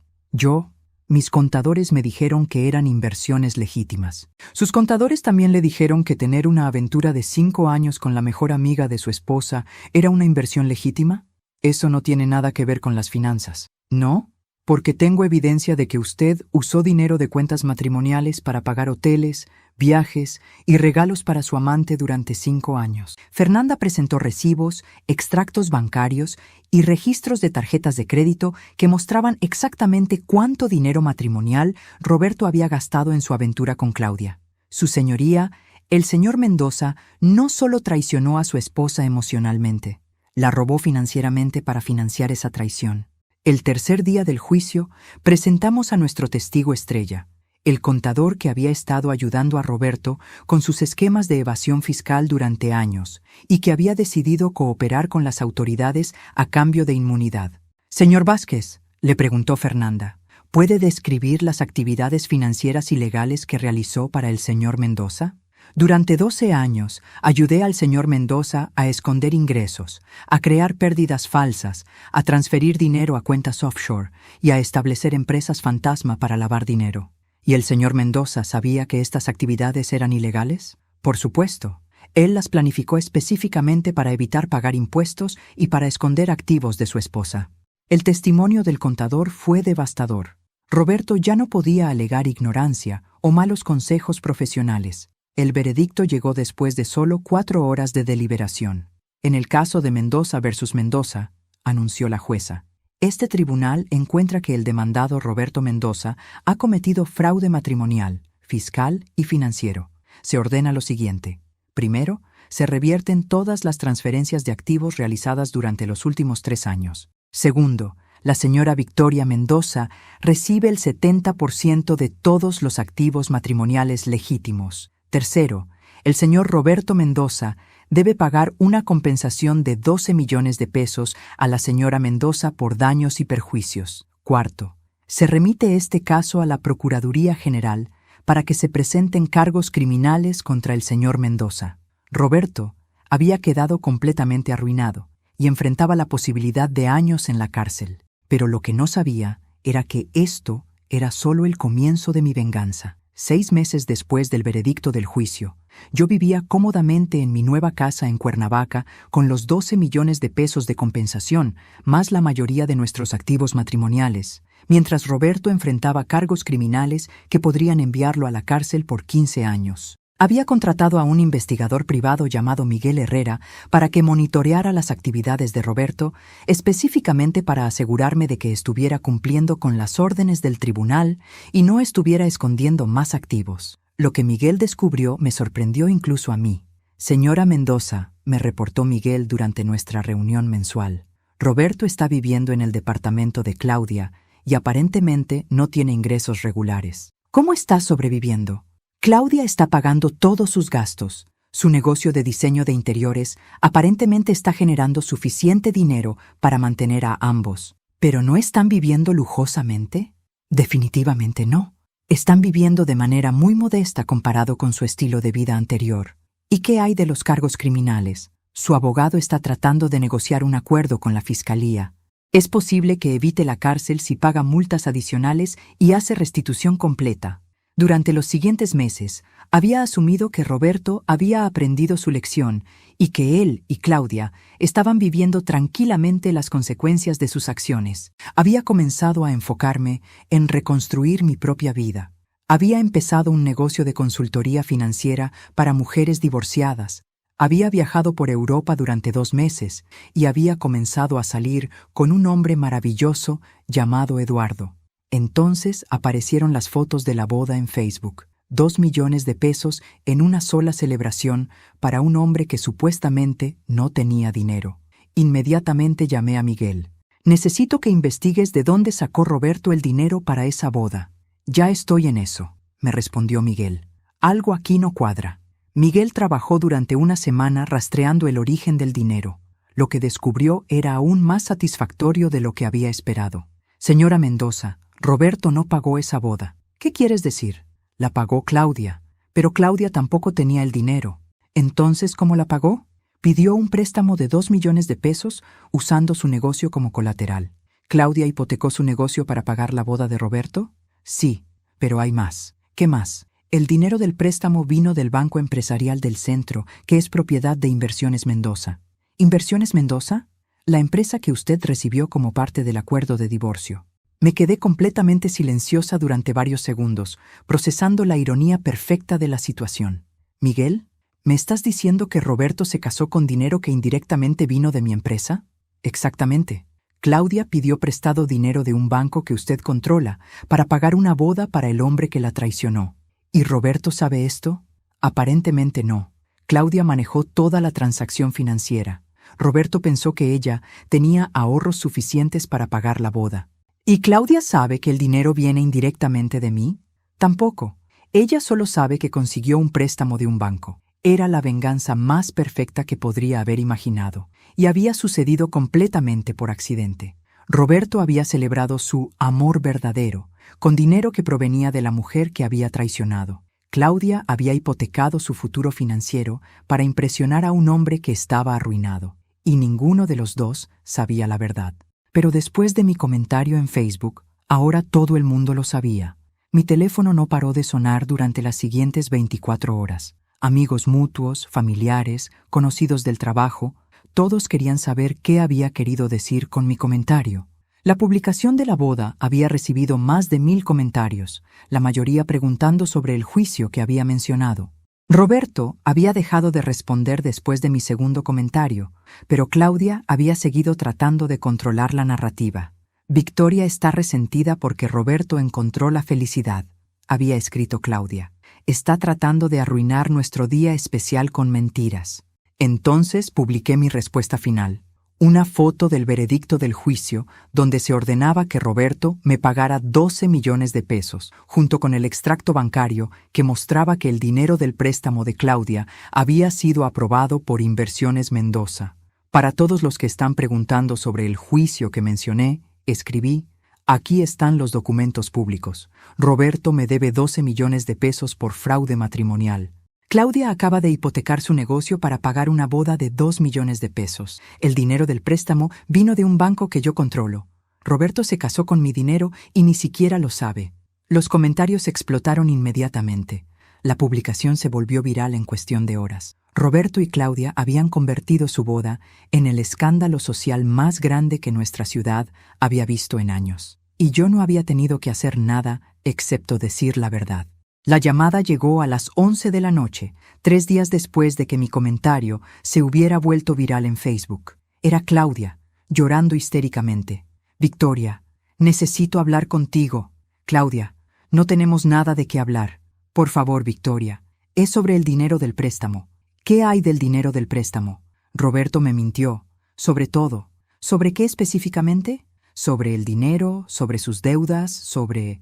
Mis contadores me dijeron que eran inversiones legítimas. ¿Sus contadores también le dijeron que tener una aventura de 5 años con la mejor amiga de su esposa era una inversión legítima? Eso no tiene nada que ver con las finanzas. ¿No? Porque tengo evidencia de que usted usó dinero de cuentas matrimoniales para pagar hoteles, viajes y regalos para su amante durante 5 años. Fernanda presentó recibos, extractos bancarios y registros de tarjetas de crédito que mostraban exactamente cuánto dinero matrimonial Roberto había gastado en su aventura con Claudia. Su señoría, el señor Mendoza, no solo traicionó a su esposa emocionalmente, la robó financieramente para financiar esa traición. El tercer día del juicio, presentamos a nuestro testigo estrella, el contador que había estado ayudando a Roberto con sus esquemas de evasión fiscal durante años y que había decidido cooperar con las autoridades a cambio de inmunidad. Señor Vázquez, le preguntó Fernanda, ¿puede describir las actividades financieras ilegales que realizó para el señor Mendoza? Durante 12 años, ayudé al señor Mendoza a esconder ingresos, a crear pérdidas falsas, a transferir dinero a cuentas offshore y a establecer empresas fantasma para lavar dinero. ¿Y el señor Mendoza sabía que estas actividades eran ilegales? Por supuesto. Él las planificó específicamente para evitar pagar impuestos y para esconder activos de su esposa. El testimonio del contador fue devastador. Roberto ya no podía alegar ignorancia o malos consejos profesionales. El veredicto llegó después de solo 4 horas de deliberación. En el caso de Mendoza versus Mendoza, anunció la jueza, este tribunal encuentra que el demandado Roberto Mendoza ha cometido fraude matrimonial, fiscal y financiero. Se ordena lo siguiente. Primero, se revierten todas las transferencias de activos realizadas durante los últimos 3 años. Segundo, la señora Victoria Mendoza recibe el 70% de todos los activos matrimoniales legítimos. Tercero, el señor Roberto Mendoza debe pagar una compensación de 12 millones de pesos a la señora Mendoza por daños y perjuicios. Cuarto, se remite este caso a la Procuraduría General para que se presenten cargos criminales contra el señor Mendoza. Roberto había quedado completamente arruinado y enfrentaba la posibilidad de años en la cárcel. Pero lo que no sabía era que esto era solo el comienzo de mi venganza. 6 meses después del veredicto del juicio, yo vivía cómodamente en mi nueva casa en Cuernavaca con los 12 millones de pesos de compensación, más la mayoría de nuestros activos matrimoniales, mientras Roberto enfrentaba cargos criminales que podrían enviarlo a la cárcel por 15 años. Había contratado a un investigador privado llamado Miguel Herrera para que monitoreara las actividades de Roberto, específicamente para asegurarme de que estuviera cumpliendo con las órdenes del tribunal y no estuviera escondiendo más activos. Lo que Miguel descubrió me sorprendió incluso a mí. Señora Mendoza, me reportó Miguel durante nuestra reunión mensual, Roberto está viviendo en el departamento de Claudia y aparentemente no tiene ingresos regulares. ¿Cómo está sobreviviendo? Claudia está pagando todos sus gastos. Su negocio de diseño de interiores aparentemente está generando suficiente dinero para mantener a ambos. ¿Pero no están viviendo lujosamente? Definitivamente no. Están viviendo de manera muy modesta comparado con su estilo de vida anterior. ¿Y qué hay de los cargos criminales? Su abogado está tratando de negociar un acuerdo con la fiscalía. Es posible que evite la cárcel si paga multas adicionales y hace restitución completa. Durante los siguientes meses, había asumido que Roberto había aprendido su lección y que él y Claudia estaban viviendo tranquilamente las consecuencias de sus acciones. Había comenzado a enfocarme en reconstruir mi propia vida. Había empezado un negocio de consultoría financiera para mujeres divorciadas. Había viajado por Europa durante 2 meses y había comenzado a salir con un hombre maravilloso llamado Eduardo. Entonces aparecieron las fotos de la boda en Facebook. 2 millones de pesos en una sola celebración para un hombre que supuestamente no tenía dinero. Inmediatamente llamé a Miguel. Necesito que investigues de dónde sacó Roberto el dinero para esa boda. Ya estoy en eso, me respondió Miguel. Algo aquí no cuadra. Miguel trabajó durante una semana rastreando el origen del dinero. Lo que descubrió era aún más satisfactorio de lo que había esperado. Señora Mendoza, Roberto no pagó esa boda. ¿Qué quieres decir? La pagó Claudia, pero Claudia tampoco tenía el dinero. Entonces, ¿cómo la pagó? Pidió un préstamo de 2 millones de pesos usando su negocio como colateral. ¿Claudia hipotecó su negocio para pagar la boda de Roberto? Sí, pero hay más. ¿Qué más? El dinero del préstamo vino del Banco Empresarial del Centro, que es propiedad de Inversiones Mendoza. ¿Inversiones Mendoza? La empresa que usted recibió como parte del acuerdo de divorcio. Me quedé completamente silenciosa durante varios segundos, procesando la ironía perfecta de la situación. Miguel, ¿me estás diciendo que Roberto se casó con dinero que indirectamente vino de mi empresa? Exactamente. Claudia pidió prestado dinero de un banco que usted controla para pagar una boda para el hombre que la traicionó. ¿Y Roberto sabe esto? Aparentemente no. Claudia manejó toda la transacción financiera. Roberto pensó que ella tenía ahorros suficientes para pagar la boda. ¿Y Claudia sabe que el dinero viene indirectamente de mí? Tampoco. Ella solo sabe que consiguió un préstamo de un banco. Era la venganza más perfecta que podría haber imaginado, y había sucedido completamente por accidente. Roberto había celebrado su amor verdadero, con dinero que provenía de la mujer que había traicionado. Claudia había hipotecado su futuro financiero para impresionar a un hombre que estaba arruinado, y ninguno de los dos sabía la verdad. Pero después de mi comentario en Facebook, ahora todo el mundo lo sabía. Mi teléfono no paró de sonar durante las siguientes 24 horas. Amigos mutuos, familiares, conocidos del trabajo, todos querían saber qué había querido decir con mi comentario. La publicación de la boda había recibido más de 1000 comentarios, la mayoría preguntando sobre el juicio que había mencionado. Roberto había dejado de responder después de mi segundo comentario, pero Claudia había seguido tratando de controlar la narrativa. Victoria está resentida porque Roberto encontró la felicidad, había escrito Claudia. Está tratando de arruinar nuestro día especial con mentiras. Entonces publiqué mi respuesta final. Una foto del veredicto del juicio donde se ordenaba que Roberto me pagara 12 millones de pesos, junto con el extracto bancario que mostraba que el dinero del préstamo de Claudia había sido aprobado por Inversiones Mendoza. Para todos los que están preguntando sobre el juicio que mencioné, escribí: aquí están los documentos públicos. Roberto me debe 12 millones de pesos por fraude matrimonial. Claudia acaba de hipotecar su negocio para pagar una boda de 2 millones de pesos. El dinero del préstamo vino de un banco que yo controlo. Roberto se casó con mi dinero y ni siquiera lo sabe. Los comentarios explotaron inmediatamente. La publicación se volvió viral en cuestión de horas. Roberto y Claudia habían convertido su boda en el escándalo social más grande que nuestra ciudad había visto en años. Y yo no había tenido que hacer nada excepto decir la verdad. La llamada llegó a las 11 de la noche, 3 días después de que mi comentario se hubiera vuelto viral en Facebook. Era Claudia, llorando histéricamente. Victoria, necesito hablar contigo. Claudia, no tenemos nada de qué hablar. Por favor, Victoria, es sobre el dinero del préstamo. ¿Qué hay del dinero del préstamo? Roberto me mintió. Sobre todo. ¿Sobre qué específicamente? Sobre el dinero, sobre sus deudas, sobre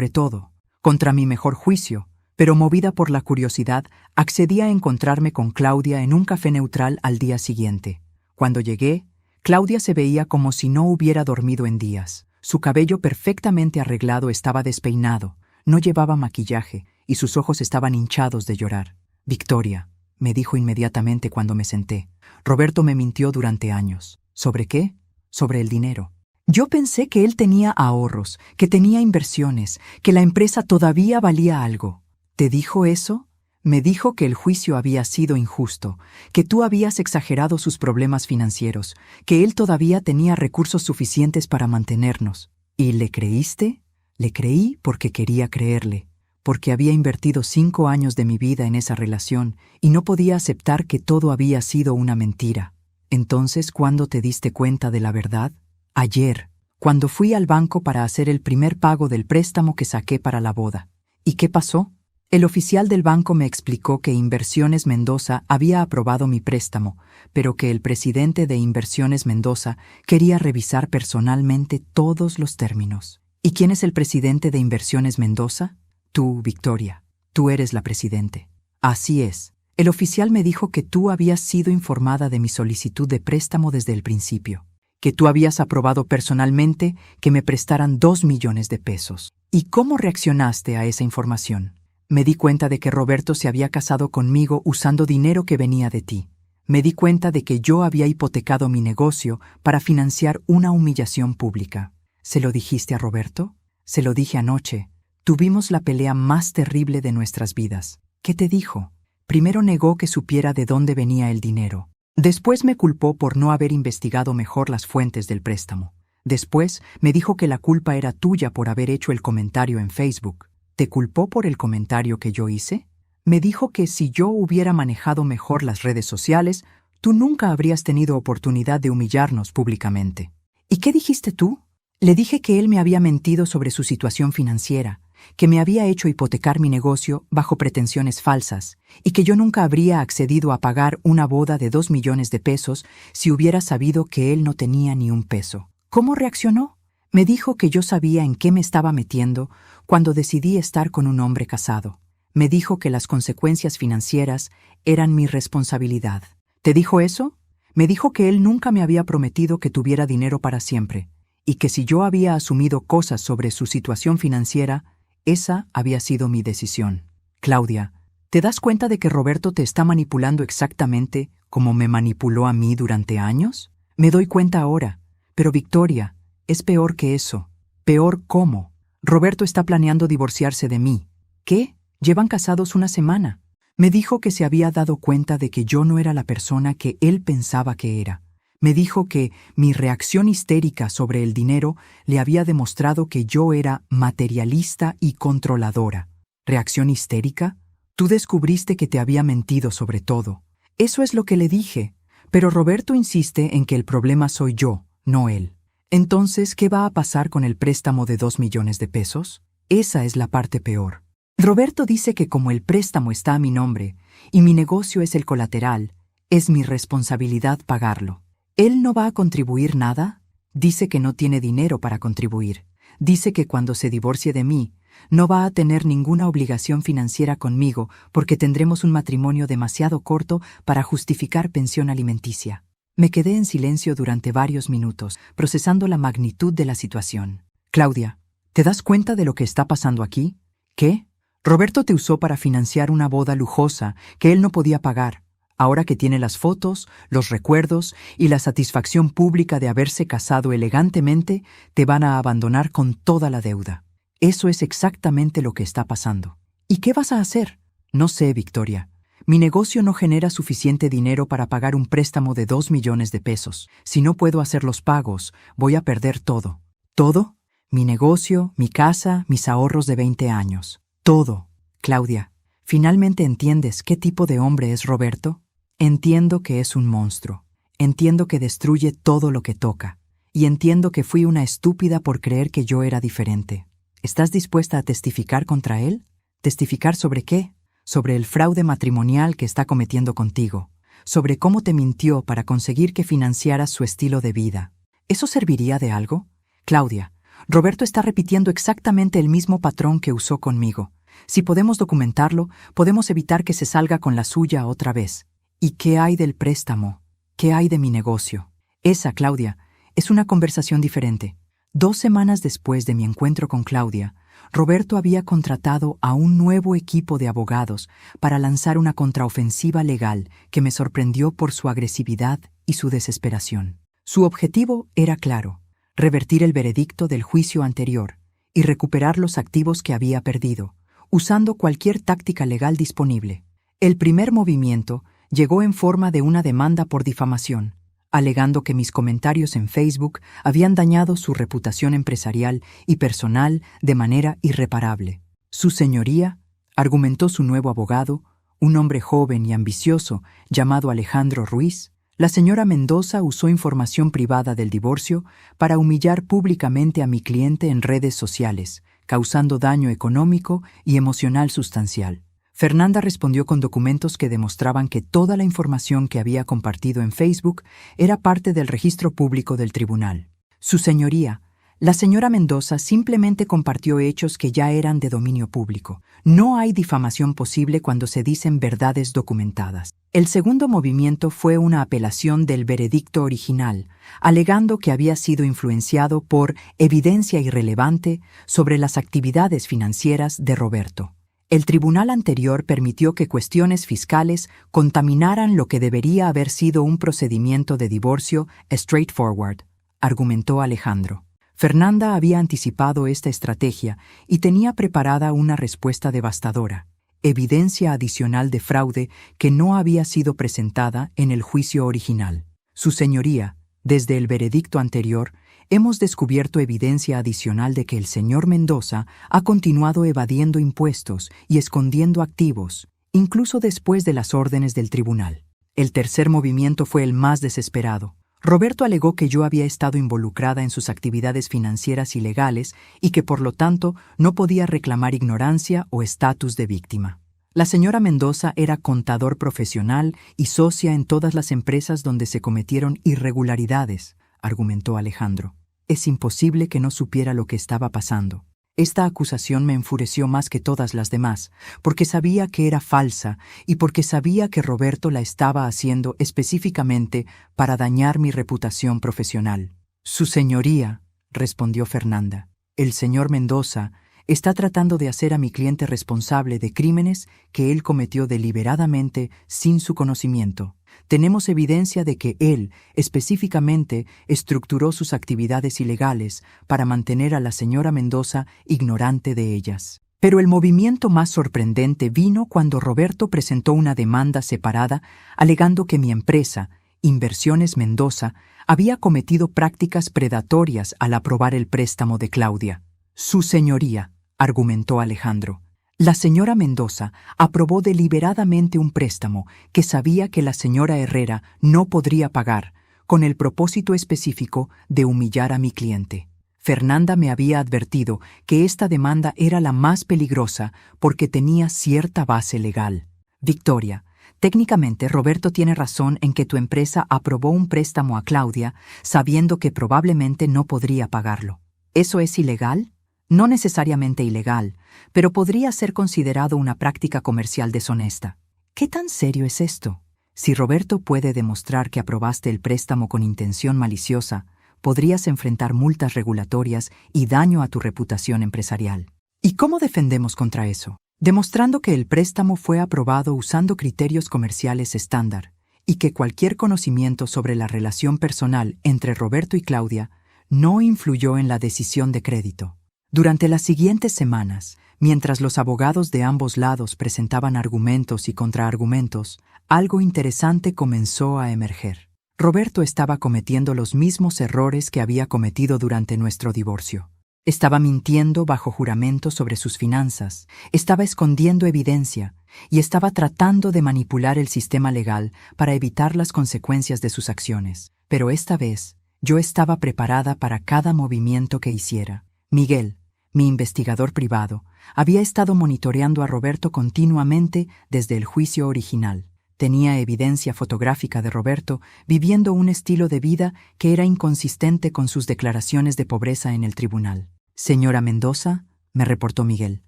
todo. Contra mi mejor juicio, pero movida por la curiosidad, accedí a encontrarme con Claudia en un café neutral al día siguiente. Cuando llegué, Claudia se veía como si no hubiera dormido en días. Su cabello perfectamente arreglado estaba despeinado, no llevaba maquillaje y sus ojos estaban hinchados de llorar. Victoria, me dijo inmediatamente cuando me senté. Roberto me mintió durante años. ¿Sobre qué? Sobre el dinero. Yo pensé que él tenía ahorros, que tenía inversiones, que la empresa todavía valía algo. ¿Te dijo eso? Me dijo que el juicio había sido injusto, que tú habías exagerado sus problemas financieros, que él todavía tenía recursos suficientes para mantenernos. ¿Y le creíste? Le creí porque quería creerle, porque había invertido 5 años de mi vida en esa relación y no podía aceptar que todo había sido una mentira. Entonces, ¿cuándo te diste cuenta de la verdad? Ayer, cuando fui al banco para hacer el primer pago del préstamo que saqué para la boda. ¿Y qué pasó? El oficial del banco me explicó que Inversiones Mendoza había aprobado mi préstamo, pero que el presidente de Inversiones Mendoza quería revisar personalmente todos los términos. ¿Y quién es el presidente de Inversiones Mendoza? Tú, Victoria. Tú eres la presidente. Así es. El oficial me dijo que tú habías sido informada de mi solicitud de préstamo desde el principio, que tú habías aprobado personalmente que me prestaran 2 millones de pesos. ¿Y cómo reaccionaste a esa información? Me di cuenta de que Roberto se había casado conmigo usando dinero que venía de ti. Me di cuenta de que yo había hipotecado mi negocio para financiar una humillación pública. ¿Se lo dijiste a Roberto? Se lo dije anoche. Tuvimos la pelea más terrible de nuestras vidas. ¿Qué te dijo? Primero negó que supiera de dónde venía el dinero. Después me culpó por no haber investigado mejor las fuentes del préstamo. Después me dijo que la culpa era tuya por haber hecho el comentario en Facebook. ¿Te culpó por el comentario que yo hice? Me dijo que si yo hubiera manejado mejor las redes sociales, tú nunca habrías tenido oportunidad de humillarnos públicamente. ¿Y qué dijiste tú? Le dije que él me había mentido sobre su situación financiera, que me había hecho hipotecar mi negocio bajo pretensiones falsas y que yo nunca habría accedido a pagar una boda de 2 millones de pesos si hubiera sabido que él no tenía ni un peso. ¿Cómo reaccionó? Me dijo que yo sabía en qué me estaba metiendo cuando decidí estar con un hombre casado. Me dijo que las consecuencias financieras eran mi responsabilidad. ¿Te dijo eso? Me dijo que él nunca me había prometido que tuviera dinero para siempre y que si yo había asumido cosas sobre su situación financiera, esa había sido mi decisión. Claudia, ¿te das cuenta de que Roberto te está manipulando exactamente como me manipuló a mí durante años? Me doy cuenta ahora, pero Victoria, es peor que eso. ¿Peor cómo? Roberto está planeando divorciarse de mí. ¿Qué? Llevan casados una semana. Me dijo que se había dado cuenta de que yo no era la persona que él pensaba que era. Me dijo que mi reacción histérica sobre el dinero le había demostrado que yo era materialista y controladora. ¿Reacción histérica? Tú descubriste que te había mentido sobre todo. Eso es lo que le dije. Pero Roberto insiste en que el problema soy yo, no él. Entonces, ¿qué va a pasar con el préstamo de 2 millones de pesos? Esa es la parte peor. Roberto dice que como el préstamo está a mi nombre y mi negocio es el colateral, es mi responsabilidad pagarlo. ¿Él no va a contribuir nada? Dice que no tiene dinero para contribuir. Dice que cuando se divorcie de mí, no va a tener ninguna obligación financiera conmigo porque tendremos un matrimonio demasiado corto para justificar pensión alimenticia. Me quedé en silencio durante varios minutos, procesando la magnitud de la situación. Claudia, ¿te das cuenta de lo que está pasando aquí? ¿Qué? Roberto te usó para financiar una boda lujosa que él no podía pagar. Ahora que tiene las fotos, los recuerdos y la satisfacción pública de haberse casado elegantemente, te van a abandonar con toda la deuda. Eso es exactamente lo que está pasando. ¿Y qué vas a hacer? No sé, Victoria. Mi negocio no genera suficiente dinero para pagar un préstamo de 2 millones de pesos. Si no puedo hacer los pagos, voy a perder todo. ¿Todo? Mi negocio, mi casa, mis ahorros de 20 años. Todo. Claudia, ¿finalmente entiendes qué tipo de hombre es Roberto? Entiendo que es un monstruo. Entiendo que destruye todo lo que toca. Y entiendo que fui una estúpida por creer que yo era diferente. ¿Estás dispuesta a testificar contra él? ¿Testificar sobre qué? Sobre el fraude matrimonial que está cometiendo contigo. Sobre cómo te mintió para conseguir que financiaras su estilo de vida. ¿Eso serviría de algo? Claudia, Roberto está repitiendo exactamente el mismo patrón que usó conmigo. Si podemos documentarlo, podemos evitar que se salga con la suya otra vez. ¿Y qué hay del préstamo? ¿Qué hay de mi negocio? Esa, Claudia, es una conversación diferente. 2 semanas después de mi encuentro con Claudia, Roberto había contratado a un nuevo equipo de abogados para lanzar una contraofensiva legal que me sorprendió por su agresividad y su desesperación. Su objetivo era claro: revertir el veredicto del juicio anterior y recuperar los activos que había perdido, usando cualquier táctica legal disponible. El primer movimiento llegó en forma de una demanda por difamación, alegando que mis comentarios en Facebook habían dañado su reputación empresarial y personal de manera irreparable. Su señoría, argumentó su nuevo abogado, un hombre joven y ambicioso llamado Alejandro Ruiz, la señora Mendoza usó información privada del divorcio para humillar públicamente a mi cliente en redes sociales, causando daño económico y emocional sustancial. Fernanda respondió con documentos que demostraban que toda la información que había compartido en Facebook era parte del registro público del tribunal. Su señoría, la señora Mendoza, simplemente compartió hechos que ya eran de dominio público. No hay difamación posible cuando se dicen verdades documentadas. El segundo movimiento fue una apelación del veredicto original, alegando que había sido influenciado por evidencia irrelevante sobre las actividades financieras de Roberto. El tribunal anterior permitió que cuestiones fiscales contaminaran lo que debería haber sido un procedimiento de divorcio straightforward, argumentó Alejandro. Fernanda había anticipado esta estrategia y tenía preparada una respuesta devastadora, evidencia adicional de fraude que no había sido presentada en el juicio original. Su señoría, desde el veredicto anterior, hemos descubierto evidencia adicional de que el señor Mendoza ha continuado evadiendo impuestos y escondiendo activos, incluso después de las órdenes del tribunal. El tercer movimiento fue el más desesperado. Roberto alegó que yo había estado involucrada en sus actividades financieras ilegales y que por lo tanto no podía reclamar ignorancia o estatus de víctima. La señora Mendoza era contador profesional y socia en todas las empresas donde se cometieron irregularidades, argumentó Alejandro. Es imposible que no supiera lo que estaba pasando. Esta acusación me enfureció más que todas las demás, porque sabía que era falsa y porque sabía que Roberto la estaba haciendo específicamente para dañar mi reputación profesional. Su señoría, respondió Fernanda, el señor Mendoza está tratando de hacer a mi cliente responsable de crímenes que él cometió deliberadamente sin su conocimiento. Tenemos evidencia de que él, específicamente, estructuró sus actividades ilegales para mantener a la señora Mendoza ignorante de ellas. Pero el movimiento más sorprendente vino cuando Roberto presentó una demanda separada alegando que mi empresa, Inversiones Mendoza, había cometido prácticas predatorias al aprobar el préstamo de Claudia. Su señoría, argumentó Alejandro, la señora Mendoza aprobó deliberadamente un préstamo que sabía que la señora Herrera no podría pagar, con el propósito específico de humillar a mi cliente. Fernanda me había advertido que esta demanda era la más peligrosa porque tenía cierta base legal. Victoria, técnicamente Roberto tiene razón en que tu empresa aprobó un préstamo a Claudia sabiendo que probablemente no podría pagarlo. ¿Eso es ilegal? No necesariamente ilegal, pero podría ser considerado una práctica comercial deshonesta. ¿Qué tan serio es esto? Si Roberto puede demostrar que aprobaste el préstamo con intención maliciosa, podrías enfrentar multas regulatorias y daño a tu reputación empresarial. ¿Y cómo defendemos contra eso? Demostrando que el préstamo fue aprobado usando criterios comerciales estándar y que cualquier conocimiento sobre la relación personal entre Roberto y Claudia no influyó en la decisión de crédito. Durante las siguientes semanas, mientras los abogados de ambos lados presentaban argumentos y contraargumentos, algo interesante comenzó a emerger. Roberto estaba cometiendo los mismos errores que había cometido durante nuestro divorcio. Estaba mintiendo bajo juramento sobre sus finanzas, estaba escondiendo evidencia y estaba tratando de manipular el sistema legal para evitar las consecuencias de sus acciones. Pero esta vez, yo estaba preparada para cada movimiento que hiciera. Miguel, mi investigador privado, había estado monitoreando a Roberto continuamente desde el juicio original. Tenía evidencia fotográfica de Roberto viviendo un estilo de vida que era inconsistente con sus declaraciones de pobreza en el tribunal. Señora Mendoza, me reportó Miguel,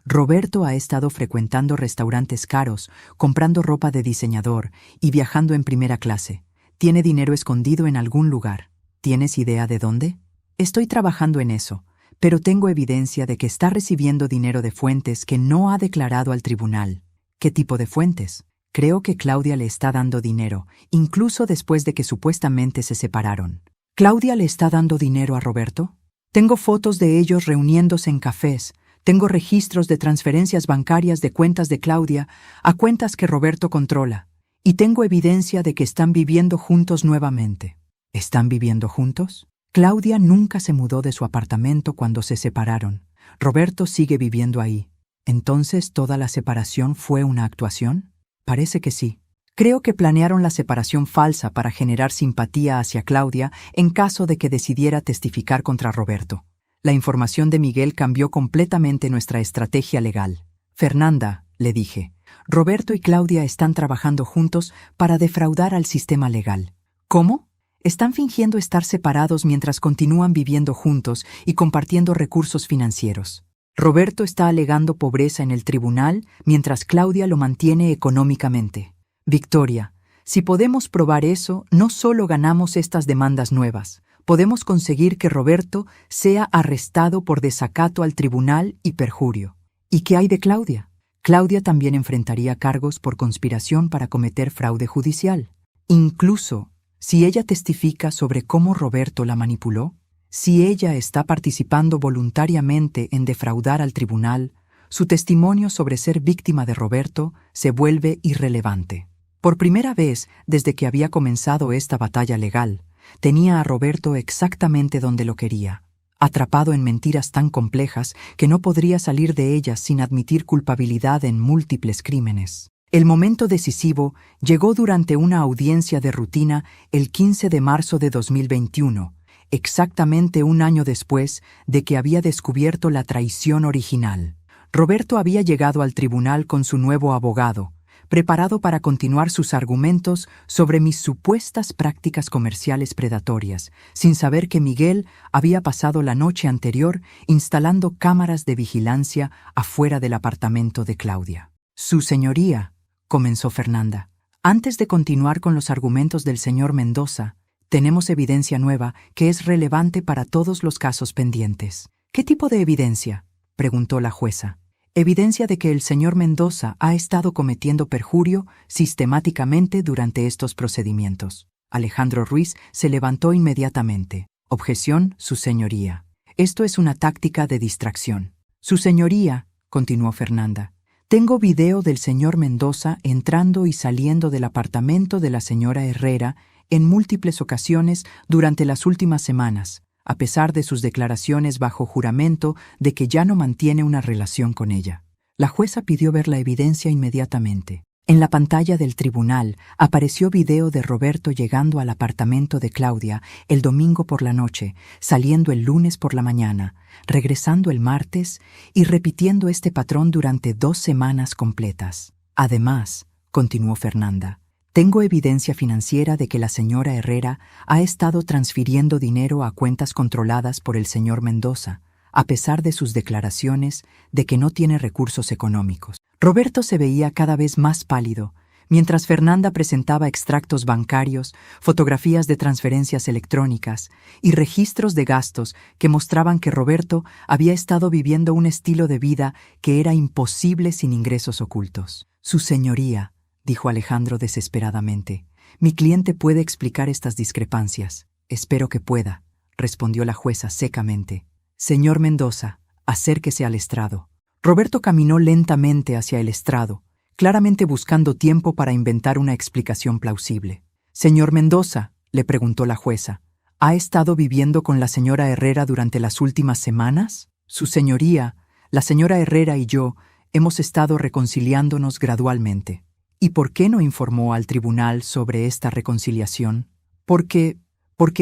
Roberto ha estado frecuentando restaurantes caros, comprando ropa de diseñador y viajando en primera clase. Tiene dinero escondido en algún lugar. ¿Tienes idea de dónde? Estoy trabajando en eso, pero tengo evidencia de que está recibiendo dinero de fuentes que no ha declarado al tribunal. ¿Qué tipo de fuentes? Creo que Claudia le está dando dinero, incluso después de que supuestamente se separaron. ¿Claudia le está dando dinero a Roberto? Tengo fotos de ellos reuniéndose en cafés. Tengo registros de transferencias bancarias de cuentas de Claudia a cuentas que Roberto controla. Y tengo evidencia de que están viviendo juntos nuevamente. ¿Están viviendo juntos? Claudia nunca se mudó de su apartamento cuando se separaron. Roberto sigue viviendo ahí. ¿Entonces toda la separación fue una actuación? Parece que sí. Creo que planearon la separación falsa para generar simpatía hacia Claudia en caso de que decidiera testificar contra Roberto. La información de Miguel cambió completamente nuestra estrategia legal. Fernanda, le dije, Roberto y Claudia están trabajando juntos para defraudar al sistema legal. ¿Cómo? Están fingiendo estar separados mientras continúan viviendo juntos y compartiendo recursos financieros. Roberto está alegando pobreza en el tribunal mientras Claudia lo mantiene económicamente. Victoria, si podemos probar eso, no solo ganamos estas demandas nuevas, podemos conseguir que Roberto sea arrestado por desacato al tribunal y perjurio. ¿Y qué hay de Claudia? Claudia también enfrentaría cargos por conspiración para cometer fraude judicial. Incluso, si ella testifica sobre cómo Roberto la manipuló, si ella está participando voluntariamente en defraudar al tribunal, su testimonio sobre ser víctima de Roberto se vuelve irrelevante. Por primera vez desde que había comenzado esta batalla legal, tenía a Roberto exactamente donde lo quería, atrapado en mentiras tan complejas que no podría salir de ellas sin admitir culpabilidad en múltiples crímenes. El momento decisivo llegó durante una audiencia de rutina el 15 de marzo de 2021, exactamente un año después de que había descubierto la traición original. Roberto había llegado al tribunal con su nuevo abogado, preparado para continuar sus argumentos sobre mis supuestas prácticas comerciales predatorias, sin saber que Miguel había pasado la noche anterior instalando cámaras de vigilancia afuera del apartamento de Claudia. Su señoría, comenzó Fernanda, antes de continuar con los argumentos del señor Mendoza, tenemos evidencia nueva que es relevante para todos los casos pendientes. ¿Qué tipo de evidencia?, preguntó la jueza. evidencia de que el señor Mendoza ha estado cometiendo perjurio sistemáticamente durante estos procedimientos. Alejandro Ruiz se levantó inmediatamente. Objeción, su señoría. Esto es una táctica de distracción. Su señoría, continuó Fernanda, tengo video del señor Mendoza entrando y saliendo del apartamento de la señora Herrera en múltiples ocasiones durante las últimas semanas, a pesar de sus declaraciones bajo juramento de que ya no mantiene una relación con ella. La jueza pidió ver la evidencia inmediatamente. En la pantalla del tribunal apareció video de Roberto llegando al apartamento de Claudia el domingo por la noche, saliendo el lunes por la mañana, regresando el martes y repitiendo este patrón durante 2 semanas completas. Además, continuó Fernanda, tengo evidencia financiera de que la señora Herrera ha estado transfiriendo dinero a cuentas controladas por el señor Mendoza, a pesar de sus declaraciones de que no tiene recursos económicos. Roberto se veía cada vez más pálido, mientras Fernanda presentaba extractos bancarios, fotografías de transferencias electrónicas y registros de gastos que mostraban que Roberto había estado viviendo un estilo de vida que era imposible sin ingresos ocultos. Su señoría, dijo Alejandro desesperadamente, mi cliente puede explicar estas discrepancias. Espero que pueda, respondió la jueza secamente. Señor Mendoza, acérquese al estrado. Roberto caminó lentamente hacia el estrado, claramente buscando tiempo para inventar una explicación plausible. Señor Mendoza, le preguntó la jueza, ¿ha estado viviendo con la señora Herrera durante las últimas semanas? Su señoría, la señora Herrera y yo hemos estado reconciliándonos gradualmente. ¿Y por qué no informó al tribunal sobre esta reconciliación? Porque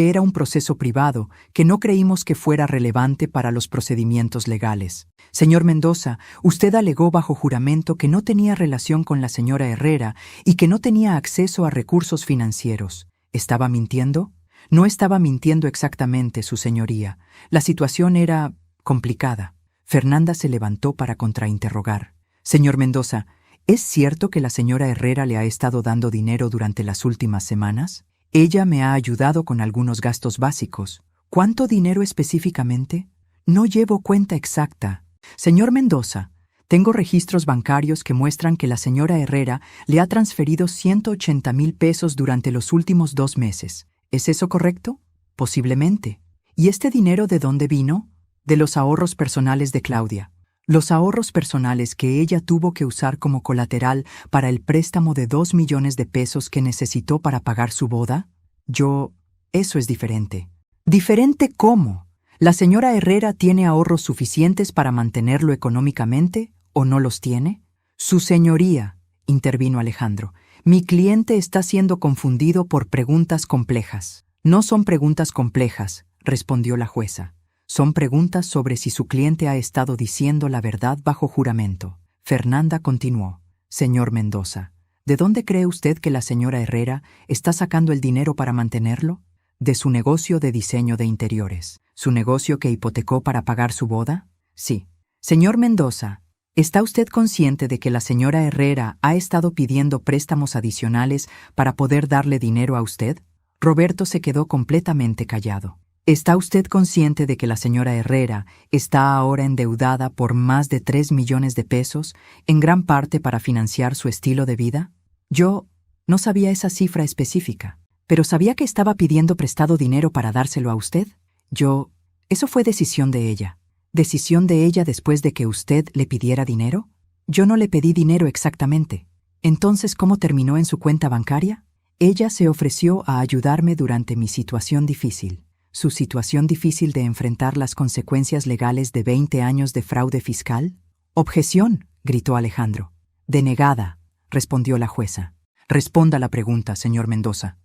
era un proceso privado que no creímos que fuera relevante para los procedimientos legales. Señor Mendoza, usted alegó bajo juramento que no tenía relación con la señora Herrera y que no tenía acceso a recursos financieros. ¿Estaba mintiendo? No estaba mintiendo exactamente, su señoría. La situación era complicada. Fernanda se levantó para contrainterrogar. Señor Mendoza, ¿es cierto que la señora Herrera le ha estado dando dinero durante las últimas semanas? Ella me ha ayudado con algunos gastos básicos. ¿Cuánto dinero específicamente? No llevo cuenta exacta. Señor Mendoza, tengo registros bancarios que muestran que la señora Herrera le ha transferido 180,000 pesos durante los últimos 2 meses. ¿Es eso correcto? Posiblemente. ¿Y este dinero de dónde vino? De los ahorros personales de Claudia. Los ahorros personales que ella tuvo que usar como colateral para el préstamo de 2 millones de pesos que necesitó para pagar su boda. Eso es diferente. ¿Diferente cómo? ¿La señora Herrera tiene ahorros suficientes para mantenerlo económicamente o no los tiene? Su señoría, intervino Alejandro, mi cliente está siendo confundido por preguntas complejas. No son preguntas complejas, respondió la jueza. Son preguntas sobre si su cliente ha estado diciendo la verdad bajo juramento. Fernanda continuó. Señor Mendoza, ¿de dónde cree usted que la señora Herrera está sacando el dinero para mantenerlo? De su negocio de diseño de interiores. ¿Su negocio que hipotecó para pagar su boda? Sí. Señor Mendoza, ¿está usted consciente de que la señora Herrera ha estado pidiendo préstamos adicionales para poder darle dinero a usted? Roberto se quedó completamente callado. ¿Está usted consciente de que la señora Herrera está ahora endeudada por más de 3 millones de pesos, en gran parte para financiar su estilo de vida? Yo no sabía esa cifra específica, pero sabía que estaba pidiendo prestado dinero para dárselo a usted. Eso fue decisión de ella. ¿Decisión de ella después de que usted le pidiera dinero? Yo no le pedí dinero exactamente. Entonces, ¿cómo terminó en su cuenta bancaria? Ella se ofreció a ayudarme durante mi situación difícil. ¿Su situación difícil de enfrentar las consecuencias legales de 20 años de fraude fiscal? «Objeción», gritó Alejandro. «Denegada», respondió la jueza. «Responda la pregunta, señor Mendoza».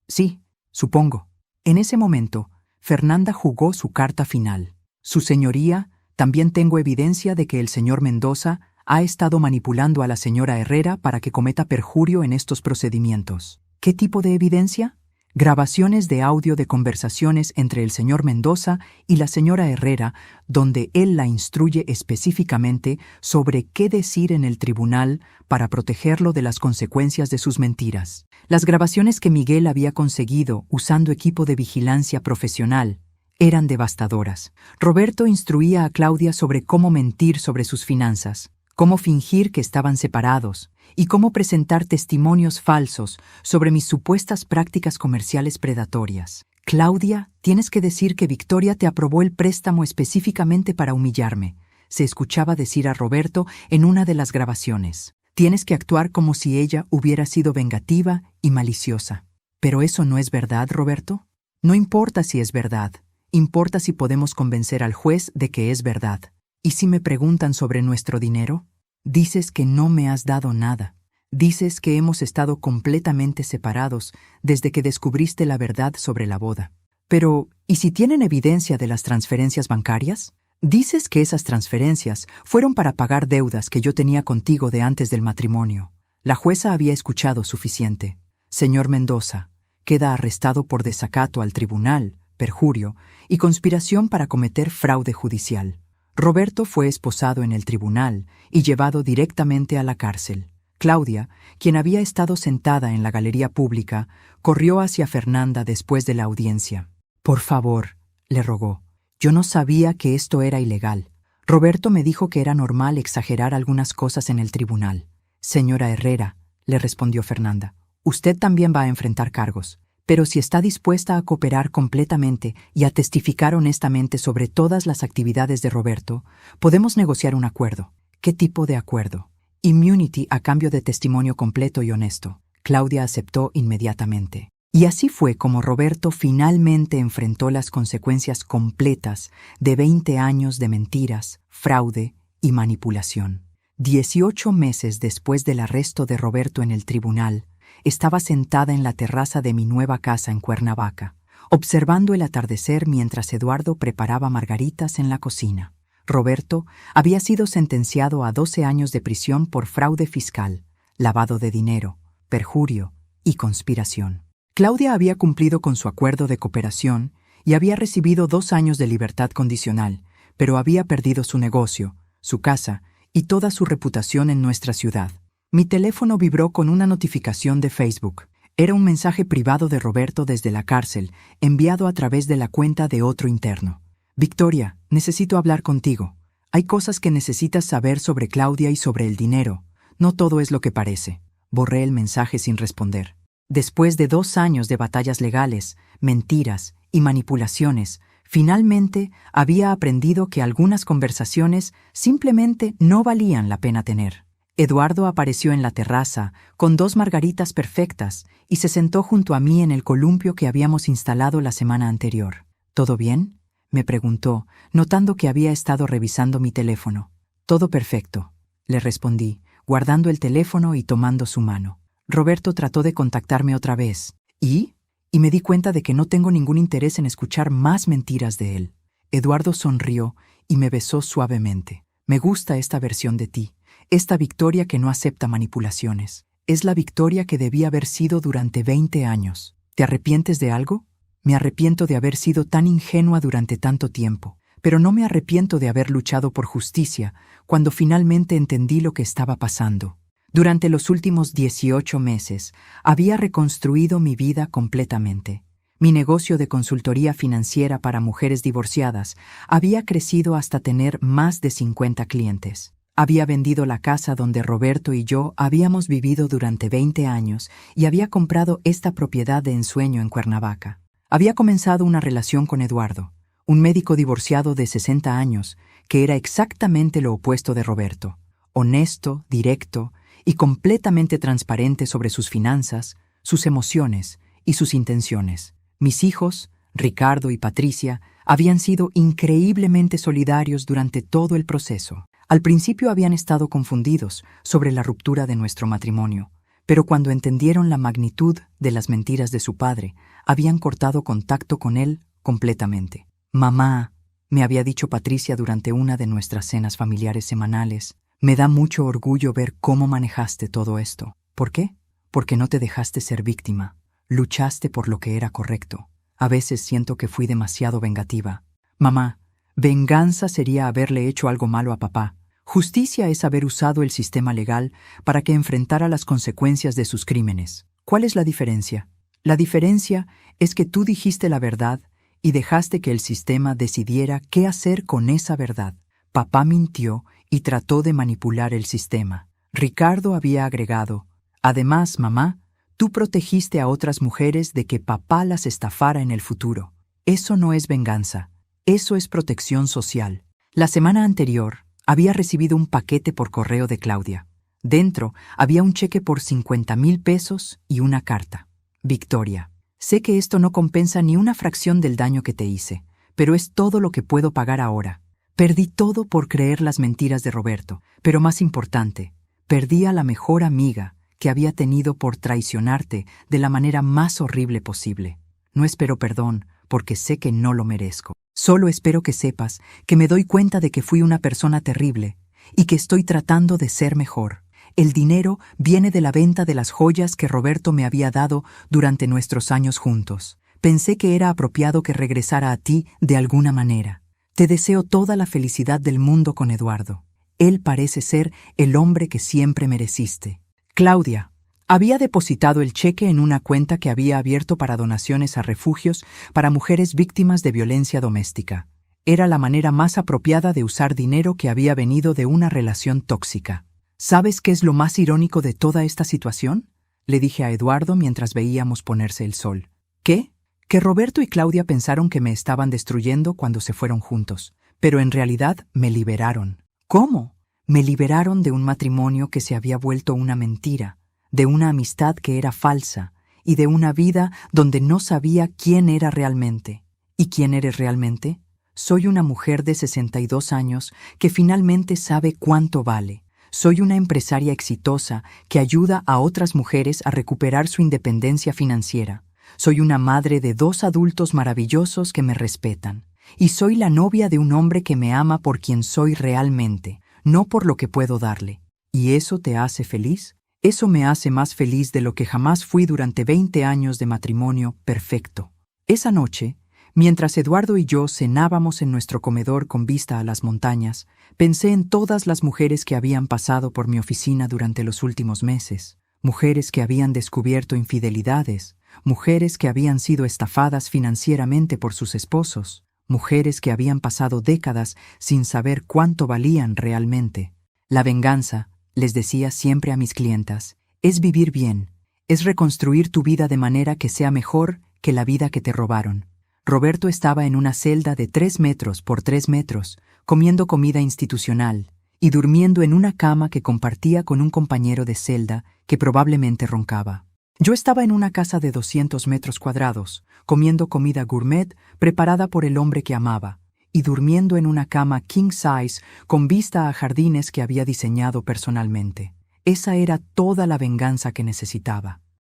Sí, supongo. En ese momento, Fernanda jugó su carta final. «Su señoría, también tengo evidencia de que el señor Mendoza ha estado manipulando a la señora Herrera para que cometa perjurio en estos procedimientos». ¿Qué tipo de evidencia? Grabaciones de audio de conversaciones entre el señor Mendoza y la señora Herrera, donde él la instruye específicamente sobre qué decir en el tribunal para protegerlo de las consecuencias de sus mentiras. Las grabaciones que Miguel había conseguido usando equipo de vigilancia profesional, eran devastadoras. Roberto instruía a Claudia sobre cómo mentir sobre sus finanzas, cómo fingir que estaban separados y cómo presentar testimonios falsos sobre mis supuestas prácticas comerciales predatorias. Claudia, tienes que decir que Victoria te aprobó el préstamo específicamente para humillarme, se escuchaba decir a Roberto en una de las grabaciones. Tienes que actuar como si ella hubiera sido vengativa y maliciosa. ¿Pero eso no es verdad, Roberto? No importa si es verdad. Importa si podemos convencer al juez de que es verdad. ¿Y si me preguntan sobre nuestro dinero? Dices que no me has dado nada. Dices que hemos estado completamente separados desde que descubriste la verdad sobre la boda. Pero, ¿y si tienen evidencia de las transferencias bancarias? Dices que esas transferencias fueron para pagar deudas que yo tenía contigo de antes del matrimonio. La jueza había escuchado suficiente. Señor Mendoza, queda arrestado por desacato al tribunal, perjurio y conspiración para cometer fraude judicial. Roberto fue esposado en el tribunal y llevado directamente a la cárcel. Claudia, quien había estado sentada en la galería pública, corrió hacia Fernanda después de la audiencia. Por favor, le rogó. Yo no sabía que esto era ilegal. Roberto me dijo que era normal exagerar algunas cosas en el tribunal. Señora Herrera, le respondió Fernanda, usted también va a enfrentar cargos. Pero si está dispuesta a cooperar completamente y a testificar honestamente sobre todas las actividades de Roberto, podemos negociar un acuerdo. ¿Qué tipo de acuerdo? Immunity a cambio de testimonio completo y honesto. Claudia aceptó inmediatamente. Y así fue como Roberto finalmente enfrentó las consecuencias completas de 20 años de mentiras, fraude y manipulación. 18 meses después del arresto de Roberto en el tribunal, estaba sentada en la terraza de mi nueva casa en Cuernavaca, observando el atardecer mientras Eduardo preparaba margaritas en la cocina. Roberto había sido sentenciado a 12 años de prisión por fraude fiscal, lavado de dinero, perjurio y conspiración. Claudia había cumplido con su acuerdo de cooperación y había recibido 2 años de libertad condicional, pero había perdido su negocio, su casa y toda su reputación en nuestra ciudad. Mi teléfono vibró con una notificación de Facebook. Era un mensaje privado de Roberto desde la cárcel, enviado a través de la cuenta de otro interno. Victoria, necesito hablar contigo. Hay cosas que necesitas saber sobre Claudia y sobre el dinero. No todo es lo que parece. Borré el mensaje sin responder. Después de 2 años de batallas legales, mentiras y manipulaciones, finalmente había aprendido que algunas conversaciones simplemente no valían la pena tener. Eduardo apareció en la terraza con 2 margaritas perfectas y se sentó junto a mí en el columpio que habíamos instalado la semana anterior. ¿Todo bien?, me preguntó, notando que había estado revisando mi teléfono. Todo perfecto, le respondí, guardando el teléfono y tomando su mano. Roberto trató de contactarme otra vez. ¿Y? Y me di cuenta de que no tengo ningún interés en escuchar más mentiras de él. Eduardo sonrió y me besó suavemente. Me gusta esta versión de ti, esta Victoria que no acepta manipulaciones. Es la Victoria que debía haber sido durante 20 años. ¿Te arrepientes de algo? Me arrepiento de haber sido tan ingenua durante tanto tiempo, pero no me arrepiento de haber luchado por justicia cuando finalmente entendí lo que estaba pasando. Durante los últimos 18 meses había reconstruido mi vida completamente. Mi negocio de consultoría financiera para mujeres divorciadas había crecido hasta tener más de 50 clientes. Había vendido la casa donde Roberto y yo habíamos vivido durante 20 años y había comprado esta propiedad de ensueño en Cuernavaca. Había comenzado una relación con Eduardo, un médico divorciado de 60 años, que era exactamente lo opuesto de Roberto, honesto, directo y completamente transparente sobre sus finanzas, sus emociones y sus intenciones. Mis hijos, Ricardo y Patricia, habían sido increíblemente solidarios durante todo el proceso. Al principio habían estado confundidos sobre la ruptura de nuestro matrimonio, pero cuando entendieron la magnitud de las mentiras de su padre, habían cortado contacto con él completamente. «Mamá», me había dicho Patricia durante una de nuestras cenas familiares semanales, «me da mucho orgullo ver cómo manejaste todo esto». ¿Por qué? Porque no te dejaste ser víctima. Luchaste por lo que era correcto. A veces siento que fui demasiado vengativa. Mamá, venganza sería haberle hecho algo malo a papá. Justicia es haber usado el sistema legal para que enfrentara las consecuencias de sus crímenes. ¿Cuál es la diferencia? La diferencia es que tú dijiste la verdad y dejaste que el sistema decidiera qué hacer con esa verdad. Papá mintió y trató de manipular el sistema. Ricardo había agregado: además, mamá, tú protegiste a otras mujeres de que papá las estafara en el futuro. Eso no es venganza, eso es protección social. La semana anterior, había recibido un paquete por correo de Claudia. Dentro había un cheque por 50,000 pesos y una carta. Victoria, sé que esto no compensa ni una fracción del daño que te hice, pero es todo lo que puedo pagar ahora. Perdí todo por creer las mentiras de Roberto, pero más importante, perdí a la mejor amiga que había tenido por traicionarte de la manera más horrible posible. No espero perdón, porque sé que no lo merezco. Solo espero que sepas que me doy cuenta de que fui una persona terrible y que estoy tratando de ser mejor. El dinero viene de la venta de las joyas que Roberto me había dado durante nuestros años juntos. Pensé que era apropiado que regresara a ti de alguna manera. Te deseo toda la felicidad del mundo con Eduardo. Él parece ser el hombre que siempre mereciste. Claudia. Había depositado el cheque en una cuenta que había abierto para donaciones a refugios para mujeres víctimas de violencia doméstica. Era la manera más apropiada de usar dinero que había venido de una relación tóxica. ¿Sabes qué es lo más irónico de toda esta situación?, le dije a Eduardo mientras veíamos ponerse el sol. ¿Qué? Que Roberto y Claudia pensaron que me estaban destruyendo cuando se fueron juntos, pero en realidad me liberaron. ¿Cómo? Me liberaron de un matrimonio que se había vuelto una mentira, de una amistad que era falsa y de una vida donde no sabía quién era realmente. ¿Y quién eres realmente? Soy una mujer de 62 años que finalmente sabe cuánto vale. Soy una empresaria exitosa que ayuda a otras mujeres a recuperar su independencia financiera. Soy una madre de 2 adultos maravillosos que me respetan. Y soy la novia de un hombre que me ama por quien soy realmente, no por lo que puedo darle. ¿Y eso te hace feliz? Eso me hace más feliz de lo que jamás fui durante 20 años de matrimonio perfecto. Esa noche, mientras Eduardo y yo cenábamos en nuestro comedor con vista a las montañas, pensé en todas las mujeres que habían pasado por mi oficina durante los últimos meses. Mujeres que habían descubierto infidelidades, mujeres que habían sido estafadas financieramente por sus esposos, mujeres que habían pasado décadas sin saber cuánto valían realmente. La venganza, les decía siempre a mis clientas, es vivir bien, es reconstruir tu vida de manera que sea mejor que la vida que te robaron. Roberto estaba en una celda de 3 metros por 3 metros, comiendo comida institucional y durmiendo en una cama que compartía con un compañero de celda que probablemente roncaba. Yo estaba en una casa de 200 metros cuadrados, comiendo comida gourmet preparada por el hombre que amaba, y durmiendo en una cama king size con vista a jardines que había diseñado personalmente. Esa era toda la venganza que necesitaba.